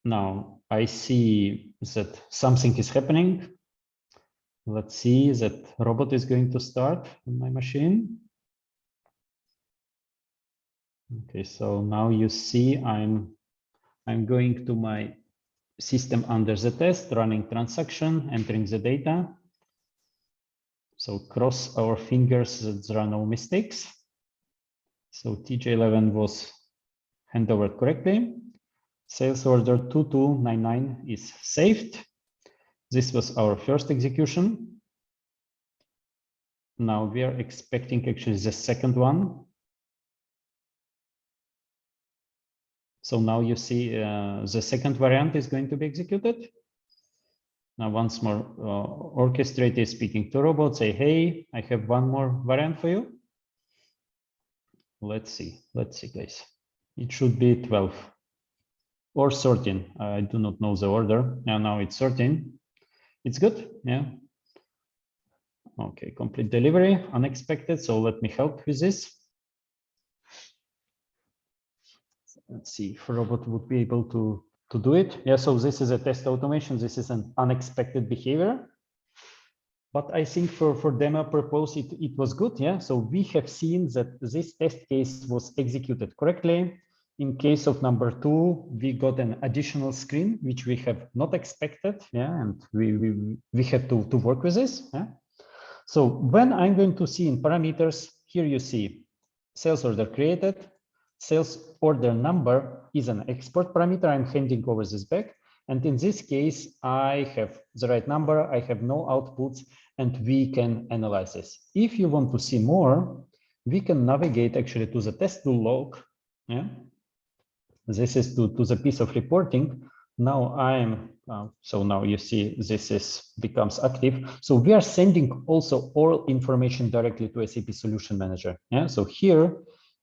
Now I see that something is happening. Let's see that robot is going to start on my machine. Okay, so now you see I'm going to my system under the test, running transaction, entering the data. So cross our fingers that there are no mistakes. So TJ11 was handed over correctly. Sales order 2299 is saved. This was our first execution. Now we are expecting actually the second one. So now you see the second variant is going to be executed. Now once more, orchestrator is speaking to robot, say, hey, I have one more variant for you. Let's see, guys. It should be 12 or 13. I do not know the order. Now it's 13. It's good, yeah. Okay, complete delivery, unexpected. So let me help with this. Let's see if robot would be able to do it. Yeah, so this is a test automation. This is an unexpected behavior. But I think for demo purpose, it was good. Yeah, so we have seen that this test case was executed correctly. In case of number 2, we got an additional screen, which we have not expected. Yeah, and we had to work with this. Yeah. So when I'm going to see in parameters, here you see sales order created, sales order number is an export parameter. I'm handing over this back. And in this case, I have the right number, I have no outputs, and we can analyze this. If you want to see more, we can navigate actually to the test tool log. Yeah. This is to the piece of reporting. Now so now you see this becomes active. So we are sending also all information directly to SAP Solution Manager. Yeah. So here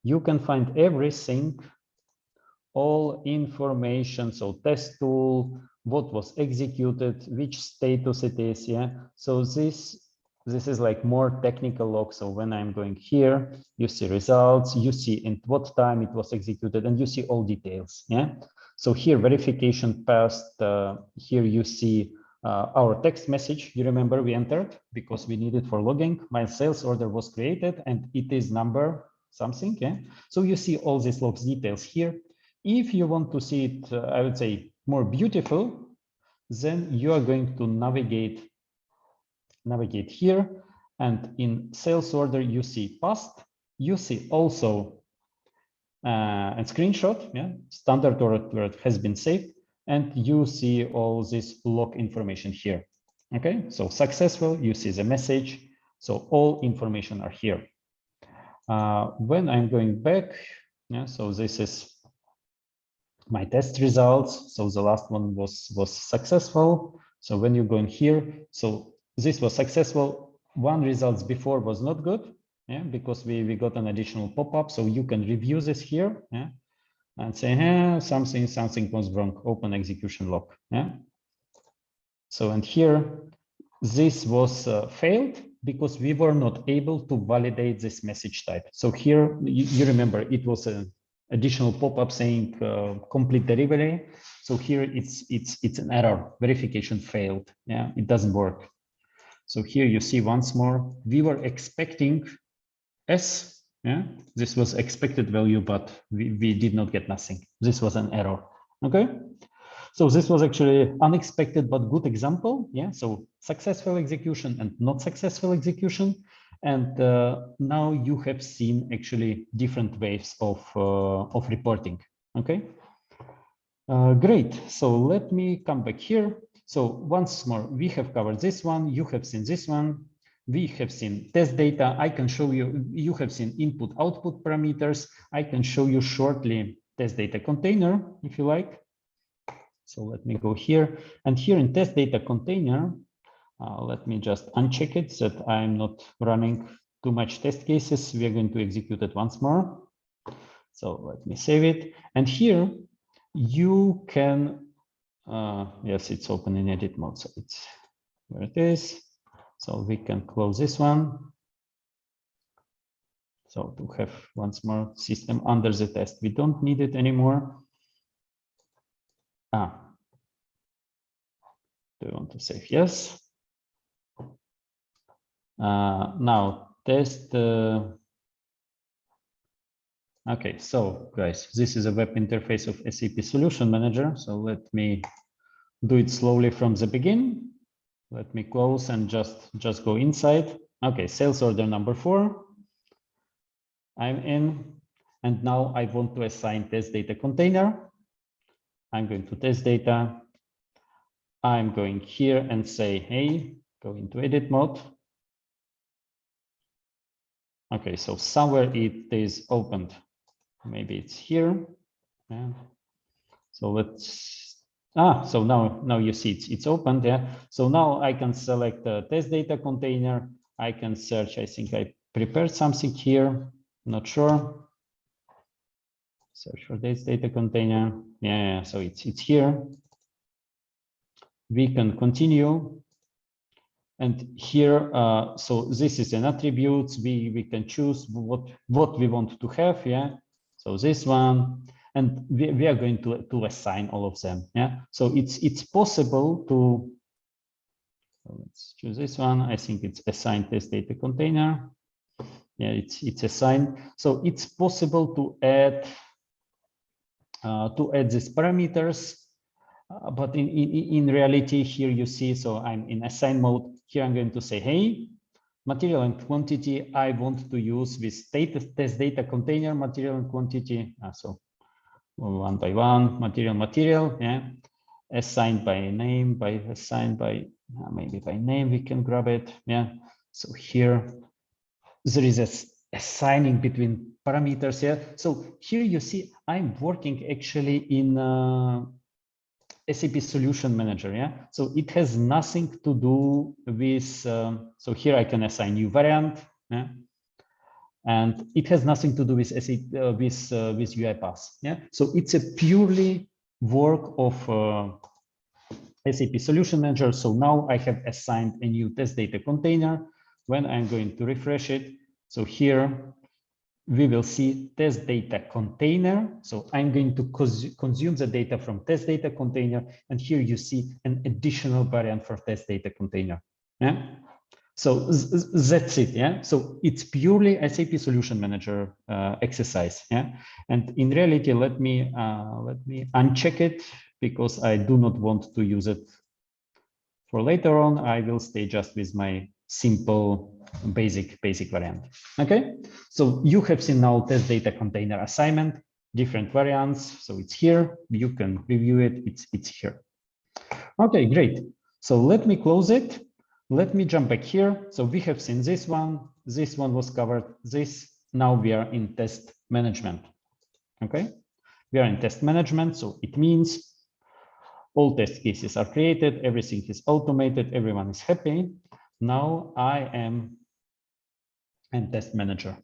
you can find everything, all information. So test tool, what was executed, which status it is. Yeah. So this is like more technical log. So when I'm going here, you see results, you see in what time it was executed, and you see all details. Yeah. So here verification passed. Here you see our text message. You remember we entered because we need it for logging. My sales order was created and it is number something. Yeah. So you see all these logs details here. If you want to see it, I would say more beautiful, then you are going to navigate here, and in sales order you see past, you see also a screenshot, yeah, standard order where it has been saved, and you see all this log information here. Okay, so successful, you see the message, so all information are here. When I'm going back, yeah, so this is my test results. So the last one was successful. So when you go in here, so this was successful. One results before was not good, yeah, because we got an additional pop-up. So you can review this here, yeah, and say, hey, something was wrong. Open execution log, yeah. So and here, this was failed because we were not able to validate this message type. So here you remember it was an additional pop-up saying complete delivery. So here it's an error. Verification failed. Yeah, it doesn't work. So here you see once more, we were expecting S. Yeah, this was expected value, but we did not get nothing. This was an error. Okay. So this was actually unexpected but good example. Yeah. So successful execution and not successful execution. And now you have seen actually different waves of reporting. Okay. Great. So let me come back here. So once more, we have covered this one. You have seen this one. We have seen test data. I can show you, you have seen input output parameters. I can show you shortly test data container, if you like. So let me go here, and here in test data container, let me just uncheck it so that I'm not running too much test cases. We are going to execute it once more. So let me save it. And here you can, yes, it's open in edit mode. So it's where it is. So we can close this one. So to have once more system under the test, we don't need it anymore. Do you want to save? Yes. Now test. Okay, so guys, this is a web interface of SAP Solution Manager. So let me do it slowly from the beginning. Let me close and just go inside. Okay, sales order number 4. I'm in, and now I want to assign test data container. I'm going to test data. I'm going here and say, hey, go into edit mode. Okay, so somewhere it is opened. Maybe it's here. Yeah. So let's, so now you see it's opened. Yeah. So now I can select the test data container. I can search. I think I prepared something here. Not sure. Search for test data container. Yeah. So it's here. We can continue. And here, so this is an attributes. We can choose what we want to have. Yeah. So this one, and we are going to assign all of them. Yeah. So it's possible to, let's choose this one. I think it's assigned test data container. Yeah, it's assigned. So it's possible to add these parameters. But in reality, here you see, so I'm in assign mode. Here I'm going to say, hey, material and quantity, I want to use this test data container material and quantity. So one by one, material, yeah. Assigned by name, assigned by, maybe by name, we can grab it, yeah. So here, there is a assigning between parameters here. So here you see, I'm working actually in SAP Solution Manager, yeah. So it has nothing to do with. So here I can assign new variant, yeah, and it has nothing to do with SAP with UiPath, yeah. So it's a purely work of SAP Solution Manager. So now I have assigned a new test data container. When I'm going to refresh it, so here we will see test data container. So I'm going to consume the data from test data container. And here you see an additional variant for test data container. Yeah. So that's it. Yeah. So it's purely SAP Solution Manager exercise. Yeah. And in reality, let me uncheck it because I do not want to use it for later on. I will stay just with my simple basic variant. Okay, so you have seen now test data container assignment, different variants. So it's here, you can review it, it's here. Okay, great. So let me close it. Let me jump back here. So we have seen this one was covered, now we are in test management. Okay, we are in test management, so it means all test cases are created, everything is automated, everyone is happy. Now I am test manager.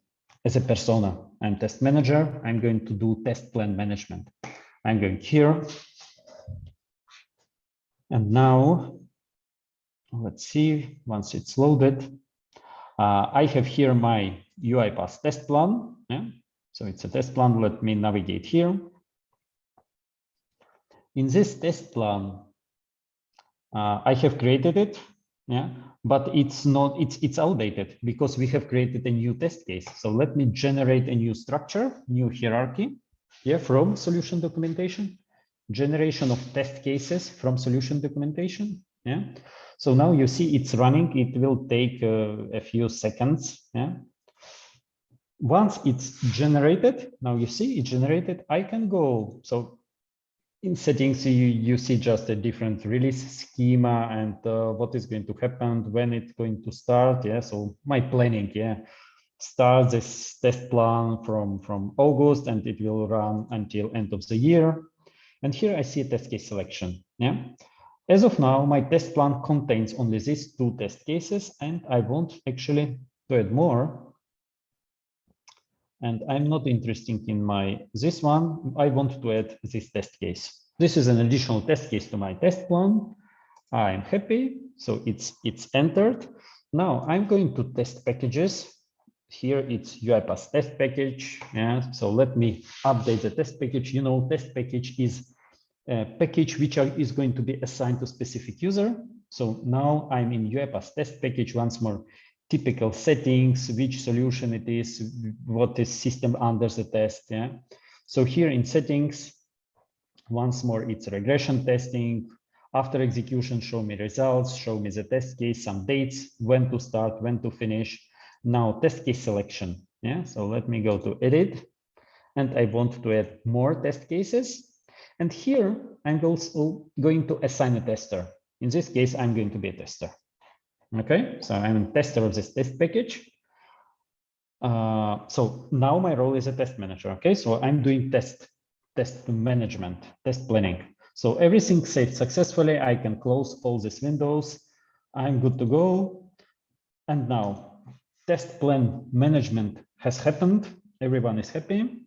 As a persona, I'm test manager. I'm going to do test plan management. I'm going here. And now, let's see, once it's loaded, I have here my UiPath test plan. Yeah? So it's a test plan. Let me navigate here. In this test plan, I have created it. Yeah, but it's not, it's outdated because we have created a new test case. So let me generate a new structure, new hierarchy here from solution documentation, generation of test cases from solution documentation. Yeah. So now you see it's running. It will take a few seconds. Yeah. Once it's generated, now you see it generated, I can go. So in settings, you see just a different release schema and what is going to happen, when it's going to start. Yeah, so my planning. Yeah, start this test plan from August, and it will run until end of the year. And here I see a test case selection. Yeah. As of now, my test plan contains only these 2 test cases, and I want actually to add more. And I'm not interested in this one. I want to add this test case. This is an additional test case to my test plan. I'm happy. So it's entered. Now I'm going to test packages. Here it's UiPath test package. Yeah. So let me update the test package. You know, test package is a package which is going to be assigned to specific user. So now I'm in UiPath test package once more. Typical settings, which solution it is, what is system under the test. Yeah. So here in settings, once more, it's regression testing. After execution, show me results, show me the test case, some dates, when to start, when to finish. Now test case selection. Yeah. So let me go to edit, and I want to add more test cases. And here I'm also going to assign a tester. In this case, I'm going to be a tester. Okay, so I'm a tester of this test package. So now my role is a test manager. Okay, so I'm doing test management, test planning. So everything saved successfully. I can close all these windows. I'm good to go. And now test plan management has happened. Everyone is happy.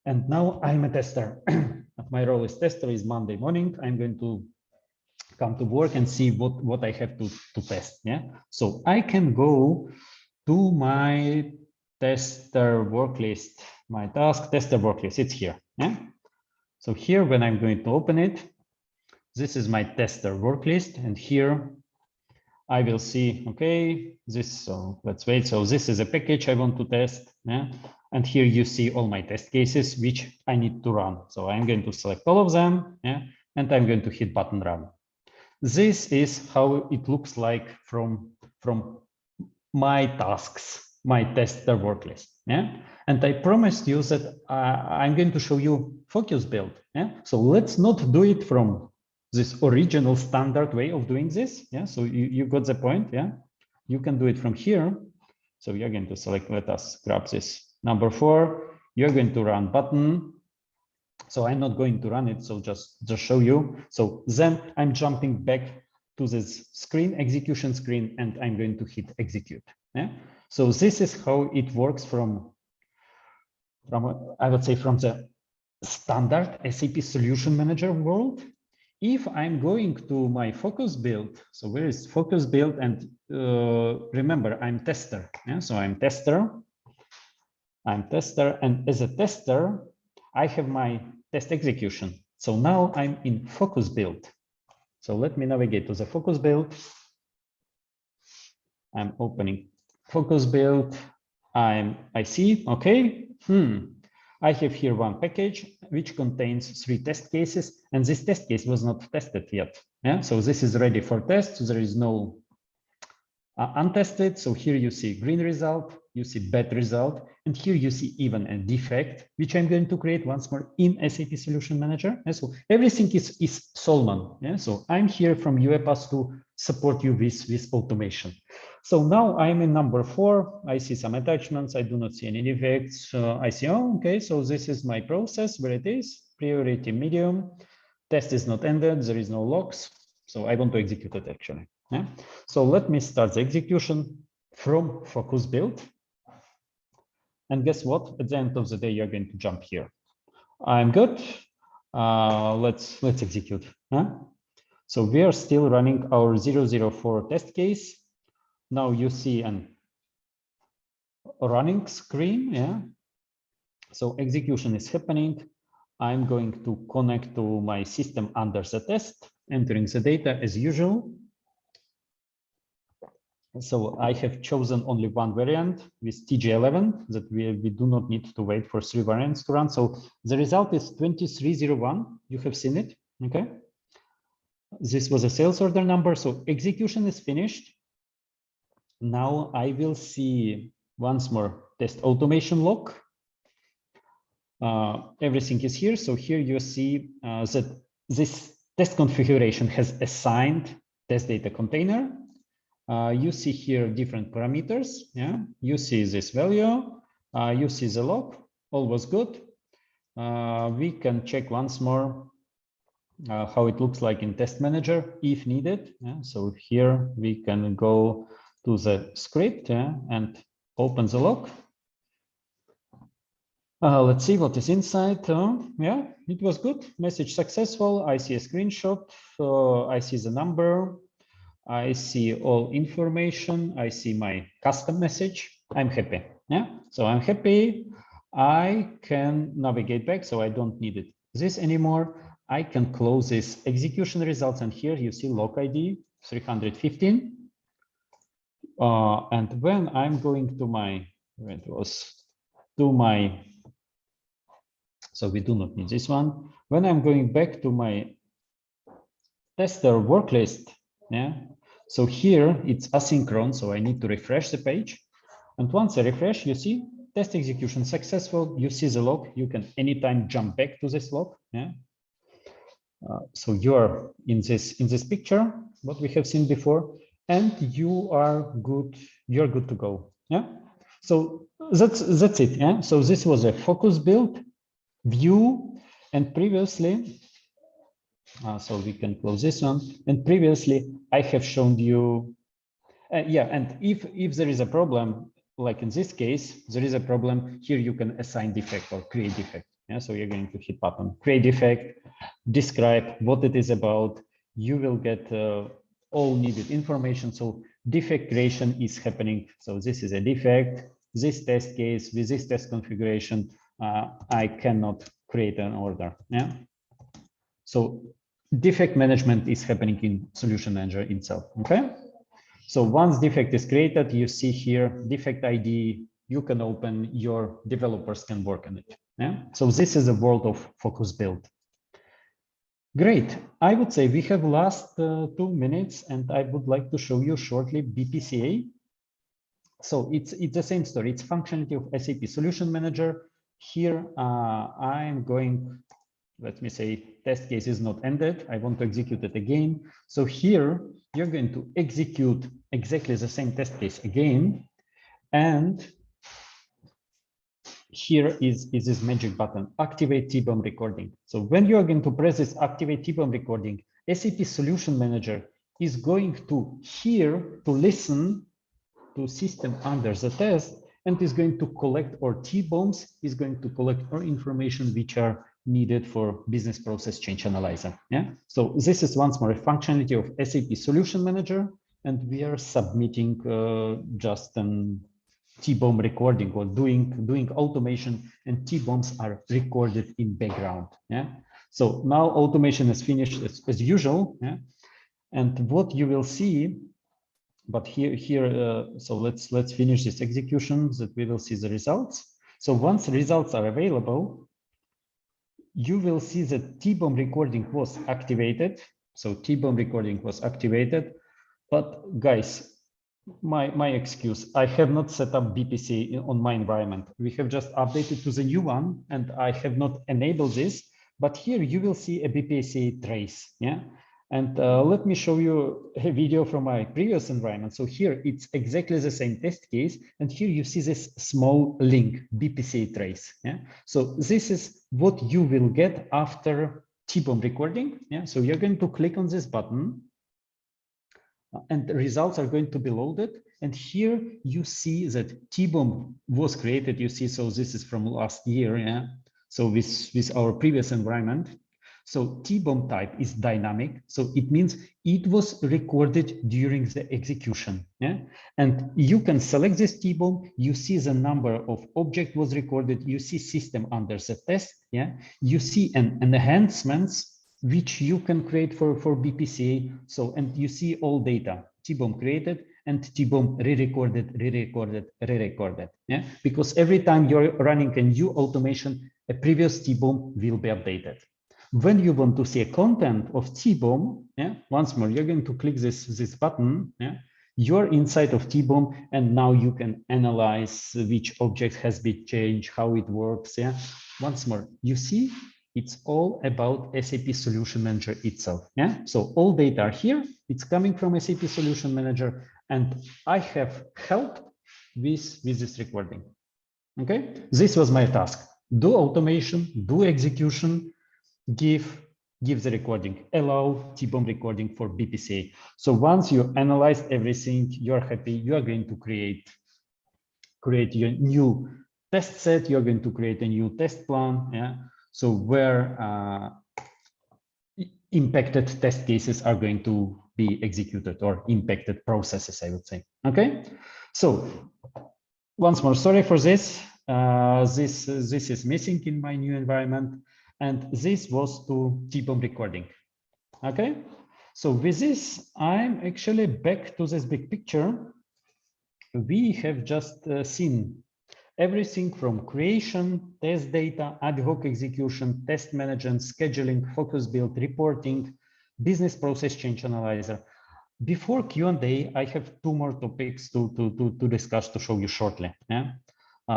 And now I'm a tester. My role as tester is Monday morning. I'm going to come to work and see what I have to test. Yeah. So I can go to my tester work list, my task tester work list. It's here. Yeah. So here, when I'm going to open it, this is my tester work list. And here I will see, okay, this, so let's wait. So this is a package I want to test. Yeah. And here you see all my test cases, which I need to run. So I'm going to select all of them. Yeah. And I'm going to hit button run. This is how it looks like from my tasks, my tester work list. Yeah. And I promised you that I'm going to show you focus build. Yeah. So let's not do it from this original standard way of doing this. Yeah. So you got the point. Yeah. You can do it from here. So you're going to select, let us grab this number 4. You're going to run button. So I'm not going to run it, so just show you. So then I'm jumping back to this screen, execution screen, and I'm going to hit execute. Yeah. So this is how it works from I would say from the standard SAP Solution Manager world. If I'm going to my focus build, so where is focus build? And remember, I'm tester. Yeah. So I'm tester, and as a tester, I have my test execution. So now I'm in focus build. So let me navigate to the focus build. I'm opening focus build. I see, okay, I have here one package which contains 3 test cases, and this test case was not tested yet. Yeah, so this is ready for test. So there is no untested. So here you see green result, you see bad result, and here you see even a defect, which I'm going to create once more in SAP Solution Manager. And so everything is Solman. Yeah, so I'm here from UiPath to support you with automation. So now I'm in number 4. I see some attachments. I do not see any defects. I see, oh, okay, so this is my process where it is priority medium. Test is not ended. There is no logs. So I want to execute it actually. Yeah. So let me start the execution from focus build. And guess what? At the end of the day, you're going to jump here. I'm good. Let's execute. Huh? So we are still running our 004 test case. Now you see an running screen. Yeah. So execution is happening. I'm going to connect to my system under the test, entering the data as usual. So I have chosen only one variant with TG11 that we do not need to wait for 3 variants to run. So the result is 2301. You have seen it. Okay. This was a sales order number. So execution is finished. Now I will see once more test automation log. Everything is here. So here you see that this test configuration has assigned test data container. You see here different parameters. Yeah, you see this value. You see the log. All was good. We can check once more how it looks like in Test Manager if needed. Yeah? So here we can go to the script, yeah, and open the log. Let's see what is inside. Yeah, it was good. Message successful. I see a screenshot. I see the number. I see all information. I see my custom message. I'm happy. Yeah, so I'm happy. I can navigate back, so I don't need it this anymore. I can close this execution results, and here you see log ID 315. And when I'm going to my, so we do not need this one. When I'm going back to my tester work list, yeah. So here it's asynchronous, so I need to refresh the page. And once I refresh, you see test execution successful. You see the log. You can anytime jump back to this log. Yeah. So you're in this picture, what we have seen before, and you are good. You're good to go. Yeah. So that's it. Yeah. So this was a focus build view, and previously. So we can close this one. And previously, I have shown you, yeah. And if there is a problem, like in this case, there is a problem here, you can assign defect or create defect. Yeah. So you're going to hit button, create defect, describe what it is about. You will get all needed information. So defect creation is happening. So this is a defect. This test case with this test configuration, I cannot create an order. Yeah. So defect management is happening in Solution Manager itself. Okay. So once defect is created, you see here defect ID. You can open, your developers can work on it. Yeah. So this is a world of focus build. Great. I would say we have last 2 minutes, and I would like to show you shortly BPCA. So it's the same story. It's functionality of SAP Solution Manager. Here I'm going. Let me say test case is not ended. I want to execute it again. So here you're going to execute exactly the same test case again. And here is this magic button, activate T-bomb recording. So when you are going to press this activate T-bomb recording, SAP Solution Manager is going to hear, to listen to system under the test, and is going to collect, or T-bombs is going to collect all information which are needed for business process change analyzer. Yeah. So this is once more a functionality of SAP Solution Manager, and we are submitting just an T-bomb recording, or doing automation, and T-bombs are recorded in background. Yeah. So now automation is finished as usual. Yeah. And what you will see, but here, so let's finish this execution, that we will see the results. So once the results are available, you will see that T-bomb recording was activated. So T-bomb recording was activated, but guys, my excuse, I have not set up BPC on my environment. We have just updated to the new one, and I have not enabled this, but here you will see a BPC trace. Yeah. And let me show you a video from my previous environment. So here it's exactly the same test case. And here you see this small link, BPC trace. Yeah. So this is what you will get after T-bomb recording. Yeah. So you're going to click on this button, and the results are going to be loaded. And here you see that T-bomb was created. You see, so this is from last year. Yeah. So with our previous environment. So T-bomb type is dynamic. So it means it was recorded during the execution. Yeah. And you can select this T-bomb. You see the number of object was recorded. You see system under the test. Yeah. You see an enhancements which you can create for BPCA. So, and you see all data, T-bomb created and T-bomb re-recorded. Yeah. Because every time you're running a new automation, a previous T-bomb will be updated. When you want to see a content of T-bomb, yeah, once more, you're going to click this button. Yeah, you're inside of T-bomb, and now you can analyze which object has been changed, how it works. Yeah, once more, you see, it's all about SAP Solution Manager itself. Yeah, so all data are here. It's coming from SAP Solution Manager, and I have helped with this recording. Okay, this was my task. Do automation, do execution, give the recording, allow T-bomb recording for BPCA. So once you analyze everything, you're happy, you are going to create your new test set, you're going to create a new test plan. Yeah. So where impacted test cases are going to be executed, or impacted processes, I would say. Okay. So once more, sorry for this. This is missing in my new environment, and this was to T-bomb recording. Okay. So with this, I'm actually back to this big picture. We have just seen everything from creation, test data, ad hoc execution, test management, scheduling, focus build, reporting, business process change analyzer. Before Q&A, I have two more topics to discuss, to show you shortly. Yeah.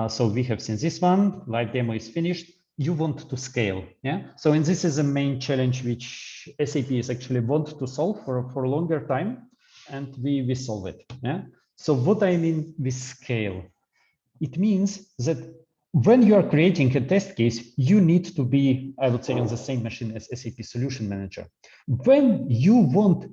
So we have seen this one, live demo is finished. You want to scale. Yeah. So, and this is a main challenge which SAP is actually want to solve for a longer time, and we solve it. Yeah. So what I mean with scale, it means that when you are creating a test case, you need to be, I would say, on the same machine as SAP Solution Manager. When you want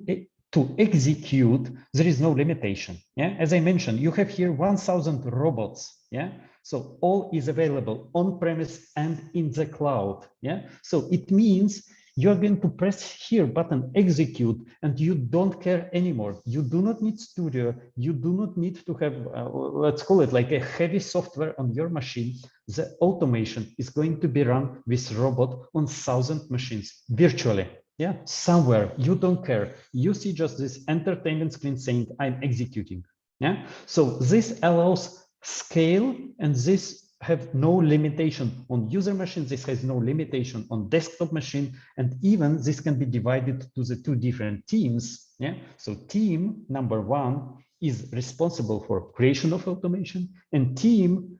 to execute, there is no limitation. Yeah, as I mentioned, you have here 1,000 robots. Yeah, so all is available on premise and in the cloud. Yeah, so it means you're going to press here button execute, and you don't care anymore. You do not need studio. You do not need to have, let's call it like a heavy software on your machine. The automation is going to be run with robot on 1,000 machines virtually. Yeah, somewhere, you don't care. You see just this entertainment screen saying I'm executing. Yeah, so this allows scale, and this have no limitation on user machine. This has no limitation on desktop machine, and even this can be divided to the two different teams. Yeah, so team number one is responsible for creation of automation, and team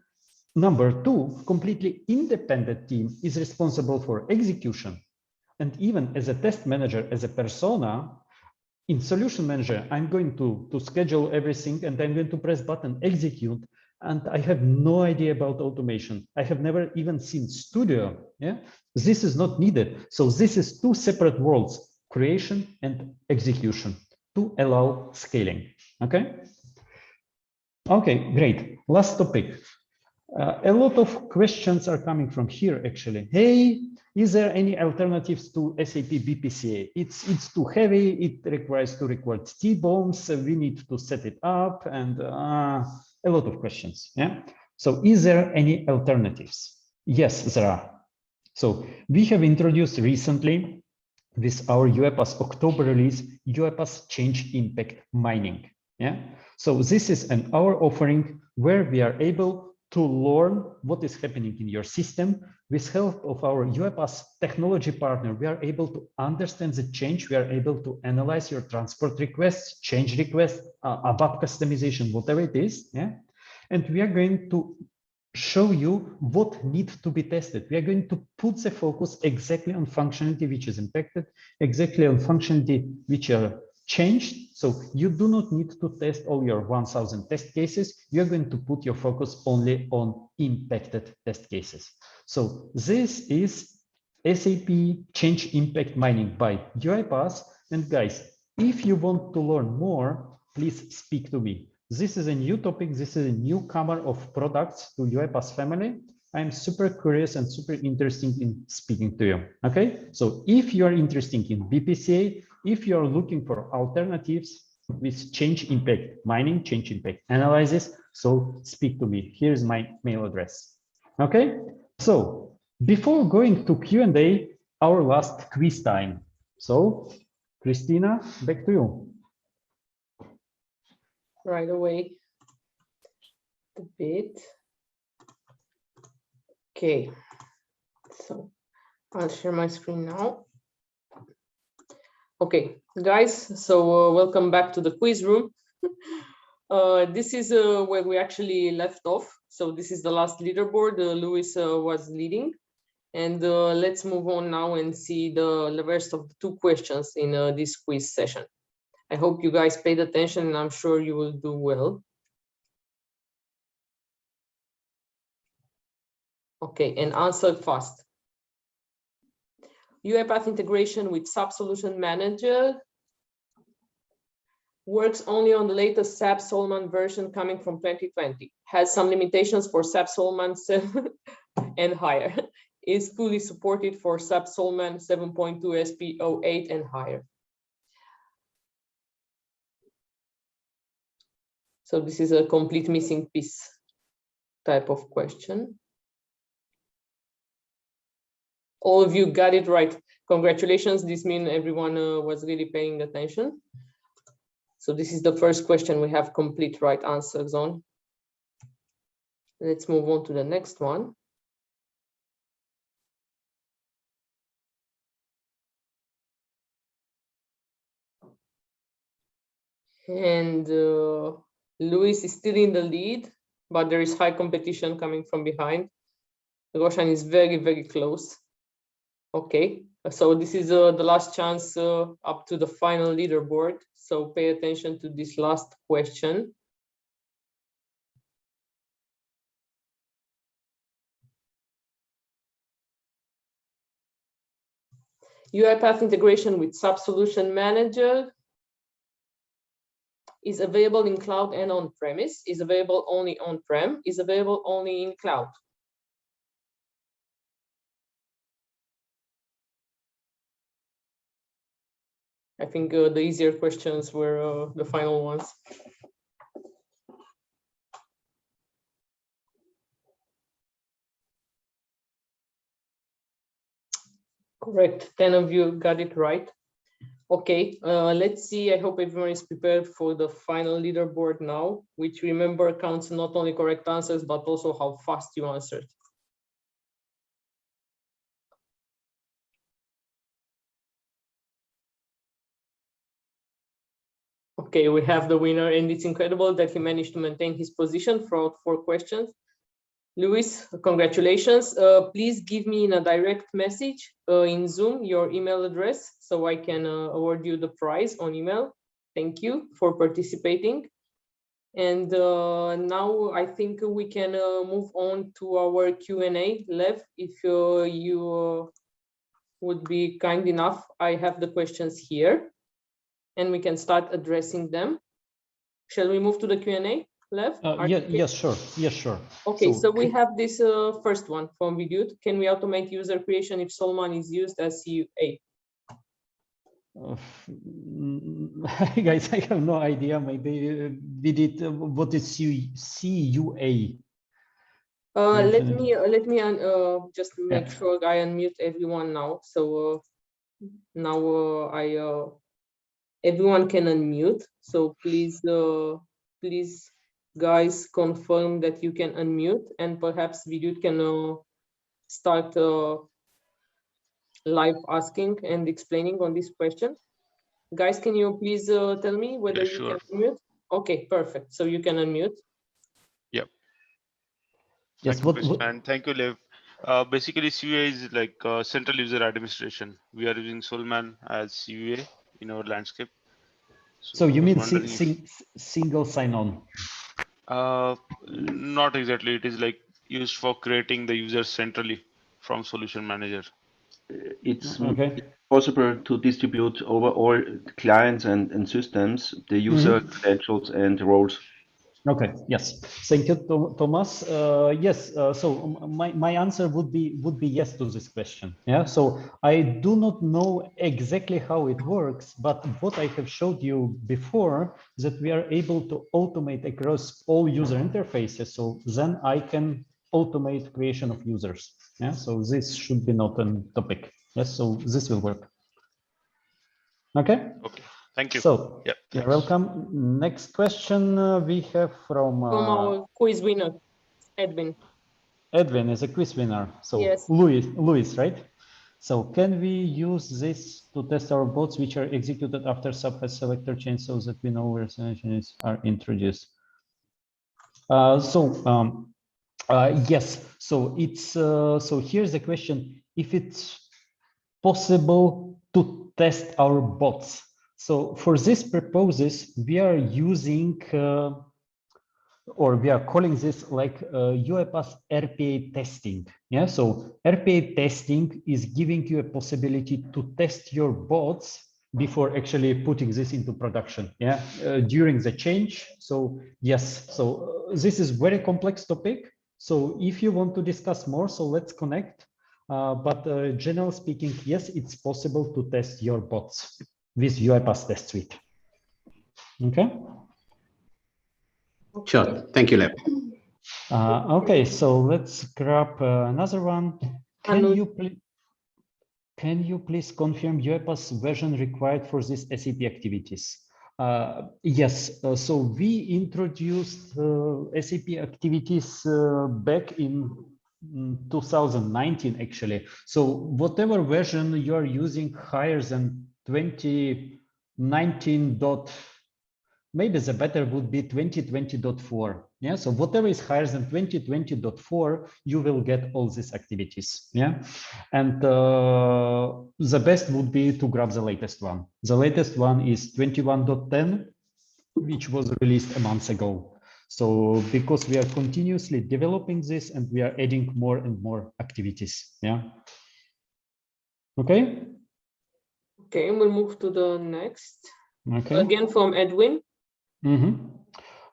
number two, completely independent team, is responsible for execution. And even as a test manager, as a persona, in Solution Manager, I'm going to schedule everything, and I'm going to press button execute, and I have no idea about automation. I have never even seen studio. Yeah, this is not needed. So this is two separate worlds, creation and execution, to allow scaling. Okay. Okay, great. Last topic. A lot of questions are coming from here, actually. Hey, is there any alternatives to SAP BPCA? It's too heavy. It requires to record T-bombs. We need to set it up, and a lot of questions. Yeah. So is there any alternatives? Yes, there are. So we have introduced recently with our UiPath October release, UiPath Change Impact Mining. Yeah. So this is our offering where we are able to learn what is happening in your system. With help of our UiPath technology partner, we are able to understand the change. We are able to analyze your transport requests, change requests, ABAP customization, whatever it is. Yeah. And we are going to show you what needs to be tested. We are going to put the focus exactly on functionality which is impacted, exactly on functionality which are changed. So you do not need to test all your 1,000 test cases. You're going to put your focus only on impacted test cases. So this is SAP Change Impact Mining by UiPath. And guys, if you want to learn more, please speak to me. This is a new topic. This is a newcomer of products to UiPath family. I'm super curious and super interested in speaking to you. Okay, so if you are interested in BPCA, if you are looking for alternatives with change impact mining, change impact analysis, so speak to me. Here's my mail address. Okay, so before going to Q&A, our last quiz time. So, Christina, back to you. Right away. A bit. Okay, so I'll share my screen now. Okay, guys, so welcome back to the quiz room. This is where we actually left off. So this is the last leaderboard Louis was leading. And let's move on now and see the rest of the two questions in this quiz session. I hope you guys paid attention, and I'm sure you will do well. Okay, and answer fast. UiPath integration with SAP Solution Manager works only on the latest SAP Solman version coming from 2020. Has some limitations for SAP Solman 7 and higher. Is fully supported for SAP Solman 7.2 SP08 and higher. So this is a complete missing piece type of question. All of you got it right. Congratulations. This means everyone was really paying attention. So this is the first question we have complete right answers on. Let's move on to the next one. And Luis is still in the lead, but there is high competition coming from behind. Roshan is very, very close. Okay, so this is the last chance up to the final leaderboard. So pay attention to this last question. UiPath integration with SAP Solution Manager is available in cloud and on-premise, is available only on-prem, is available only in cloud. I think the easier questions were the final ones. Correct, 10 of you got it right. Okay, let's see. I hope everyone is prepared for the final leaderboard now, which remember counts not only correct answers, but also how fast you answered. Okay, we have the winner, and it's incredible that he managed to maintain his position throughout 4 questions. Luis, congratulations. Please give me in a direct message in Zoom your email address so I can award you the prize on email. Thank you for participating. And now I think we can move on to our Q&A. Lev, if you would be kind enough, I have the questions here and we can start addressing them. Shall we move to the Q&A? Lev? Yes, sure. Yes, sure. Okay, so we have this first one from Vidut. Can we automate user creation if Solman is used as CUA? Guys, I have no idea. Maybe what is CUA? Let me just make sure I unmute everyone now. So now everyone can unmute. So please, please, guys, confirm that you can unmute, and perhaps Vidut can start live asking and explaining on this question. Guys, can you please tell me whether you can unmute? Okay, perfect. So you can unmute. Yep. Yes. And thank you, Lev. Basically, CUA is like central user administration. We are using Solman as CUA in our landscape. So you mean single sign-on? Not exactly. It is like used for creating the users centrally from Solution Manager. It's possible to distribute over all clients and systems the user credentials and roles. Okay. Yes. Thank you, Thomas. Yes. So my answer would be yes to this question. Yeah. So I do not know exactly how it works, but what I have showed you before is that we are able to automate across all user interfaces. So then I can automate creation of users. Yeah. So this should be not a topic. Yes. So this will work. Okay. Okay. Thank you. So you're welcome. Next question we have from our quiz winner, Edwin. Edwin is a quiz winner. So yes. Louis, right? So can we use this to test our bots which are executed after SAP has selector change so that we know where changes are introduced? Yes. So it's so here's the question: if it's possible to test our bots. So for these purposes, we are using or we are calling this like UiPath RPA testing. Yeah, so RPA testing is giving you a possibility to test your bots before actually putting this into production. Yeah, during the change. So yes, so this is very complex topic. So if you want to discuss more, so let's connect. But generally speaking, yes, it's possible to test your bots with UiPath Test Suite. Okay. Sure. Thank you, Lev. Okay, so let's grab another one. Can you please confirm UiPath's version required for these SAP activities? Yes, so we introduced SAP activities back in 2019, actually. So whatever version you are using higher than 2019. Maybe the better would be 2020.4. Yeah, so whatever is higher than 2020.4, you will get all these activities. Yeah, and the best would be to grab the latest one. The latest one is 21.10, which was released a month ago. So because we are continuously developing this and we are adding more and more activities. Yeah. Okay. Okay, we'll move to the next. Okay. Again from Edwin.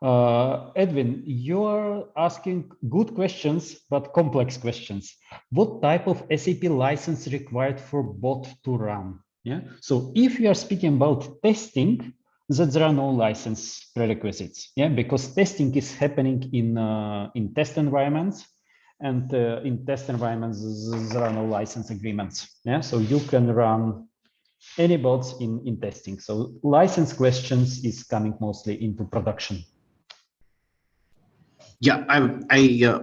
Edwin, you're asking good questions, but complex questions. What type of SAP license required for bot to run? Yeah. So if you are speaking about testing, that there are no license prerequisites. Yeah, because testing is happening in test environments, and in test environments there are no license agreements. Yeah, so you can run any bots in testing. So license questions is coming mostly into production. Yeah,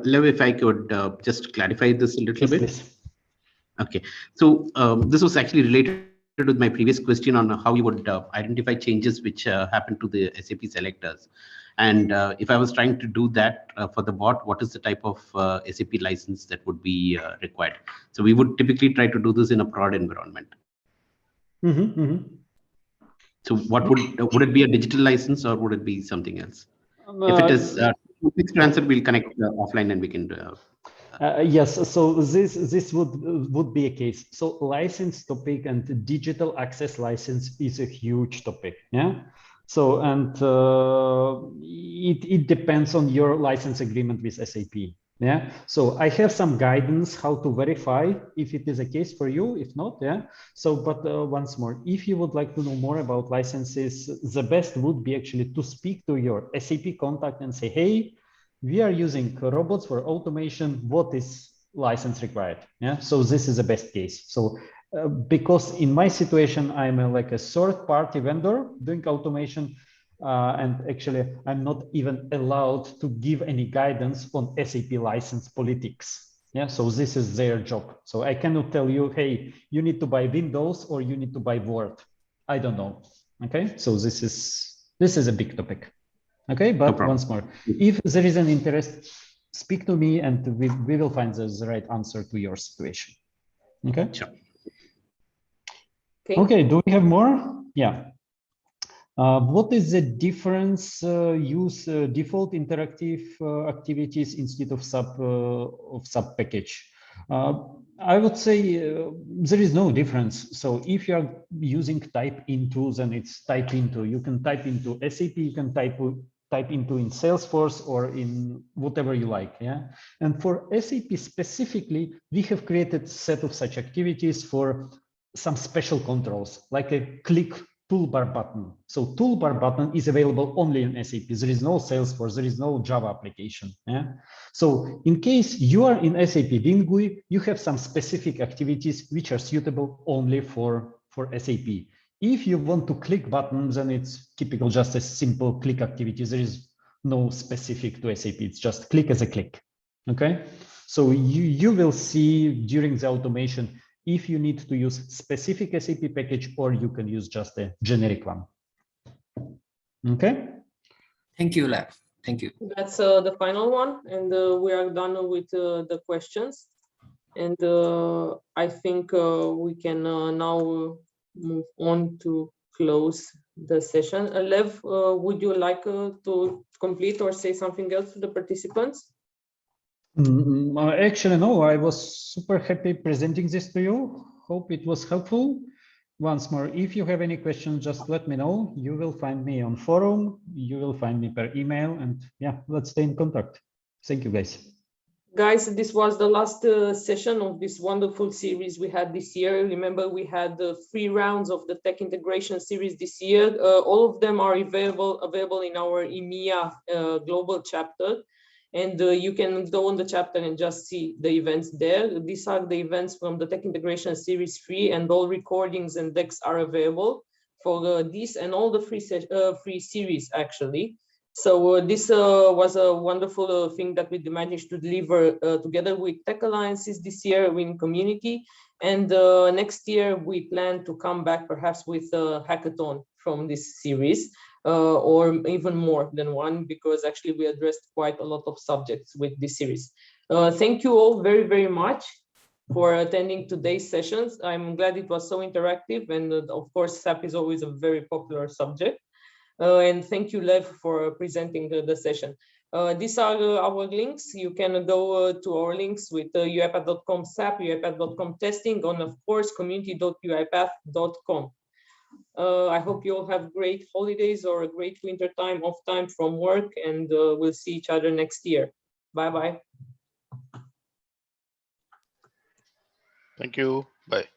Lev, if I could just clarify this a little bit. Please. Okay, so this was actually related with my previous question on how you would identify changes which happen to the SAP selectors. And if I was trying to do that for the bot, what is the type of SAP license that would be required? So we would typically try to do this in a prod environment. So what would it be, a digital license or would it be something else? If it is to answer, we'll connect offline and we can yes, so this would be a case. So license topic and digital access license is a huge topic. Yeah. So and it depends on your license agreement with SAP. Yeah. So I have some guidance how to verify if it is a case for you. If not, yeah. So, but once more, if you would like to know more about licenses, the best would be actually to speak to your SAP contact and say, hey, we are using robots for automation. What is license required? Yeah, so this is the best case. So because in my situation, I'm like a third-party vendor doing automation, and actually I'm not even allowed to give any guidance on SAP license politics. Yeah, so this is their job. So I cannot tell you, hey, you need to buy Windows or you need to buy Word. I don't know. Okay, so this is a big topic. Okay, but no once more, if there is an interest, speak to me and we will find the right answer to your situation. Okay. Sure. Okay, do we have more? Yeah. What is the difference? Use default interactive activities instead of sub package. I would say there is no difference. So if you are using type into, then it's type into. You can type into SAP. You can type into in Salesforce or in whatever you like. Yeah. And for SAP specifically, we have created a set of such activities for some special controls, like a click toolbar button. So toolbar button is available only in SAP. There is no Salesforce, there is no Java application. Yeah. So in case you are in SAP WinGUI, you have some specific activities which are suitable only for SAP. If you want to click buttons, then it's typical, just a simple click activity. There is no specific to SAP. It's just click as a click. Okay. So you will see during the automation if you need to use specific SAP package or you can use just a generic one. Okay. Thank you, Lev. Thank you. That's the final one, and we are done with the questions. And I think we can now move on to close the session. Lev, would you like to complete or say something else to the participants? Actually, no, I was super happy presenting this to you. Hope it was helpful. Once more, if you have any questions, just let me know. You will find me on forum. You will find me per email, and yeah, let's stay in contact. Thank you, guys. Guys, this was the last session of this wonderful series we had this year. Remember, we had 3 rounds of the tech integration series this year. All of them are available in our EMEA global chapter. And you can go on the chapter and just see the events there. These are the events from the Tech Integration Series 3, and all recordings and decks are available for this and all the free series, actually. So this was a wonderful thing that we managed to deliver together with Tech Alliances this year in community. And next year, we plan to come back perhaps with a hackathon from this series. Or even more than one, because actually we addressed quite a lot of subjects with this series. Thank you all very, very much for attending today's sessions. I'm glad it was so interactive, and of course, SAP is always a very popular subject. And thank you, Lev, for presenting the session. These are our links. You can go to our links with UiPath.com SAP, UiPath.com testing, and of course, community.uipath.com. I hope you all have great holidays or a great winter time, off time from work, and we'll see each other next year. Bye-bye. Thank you. Bye.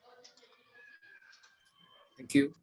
Thank you.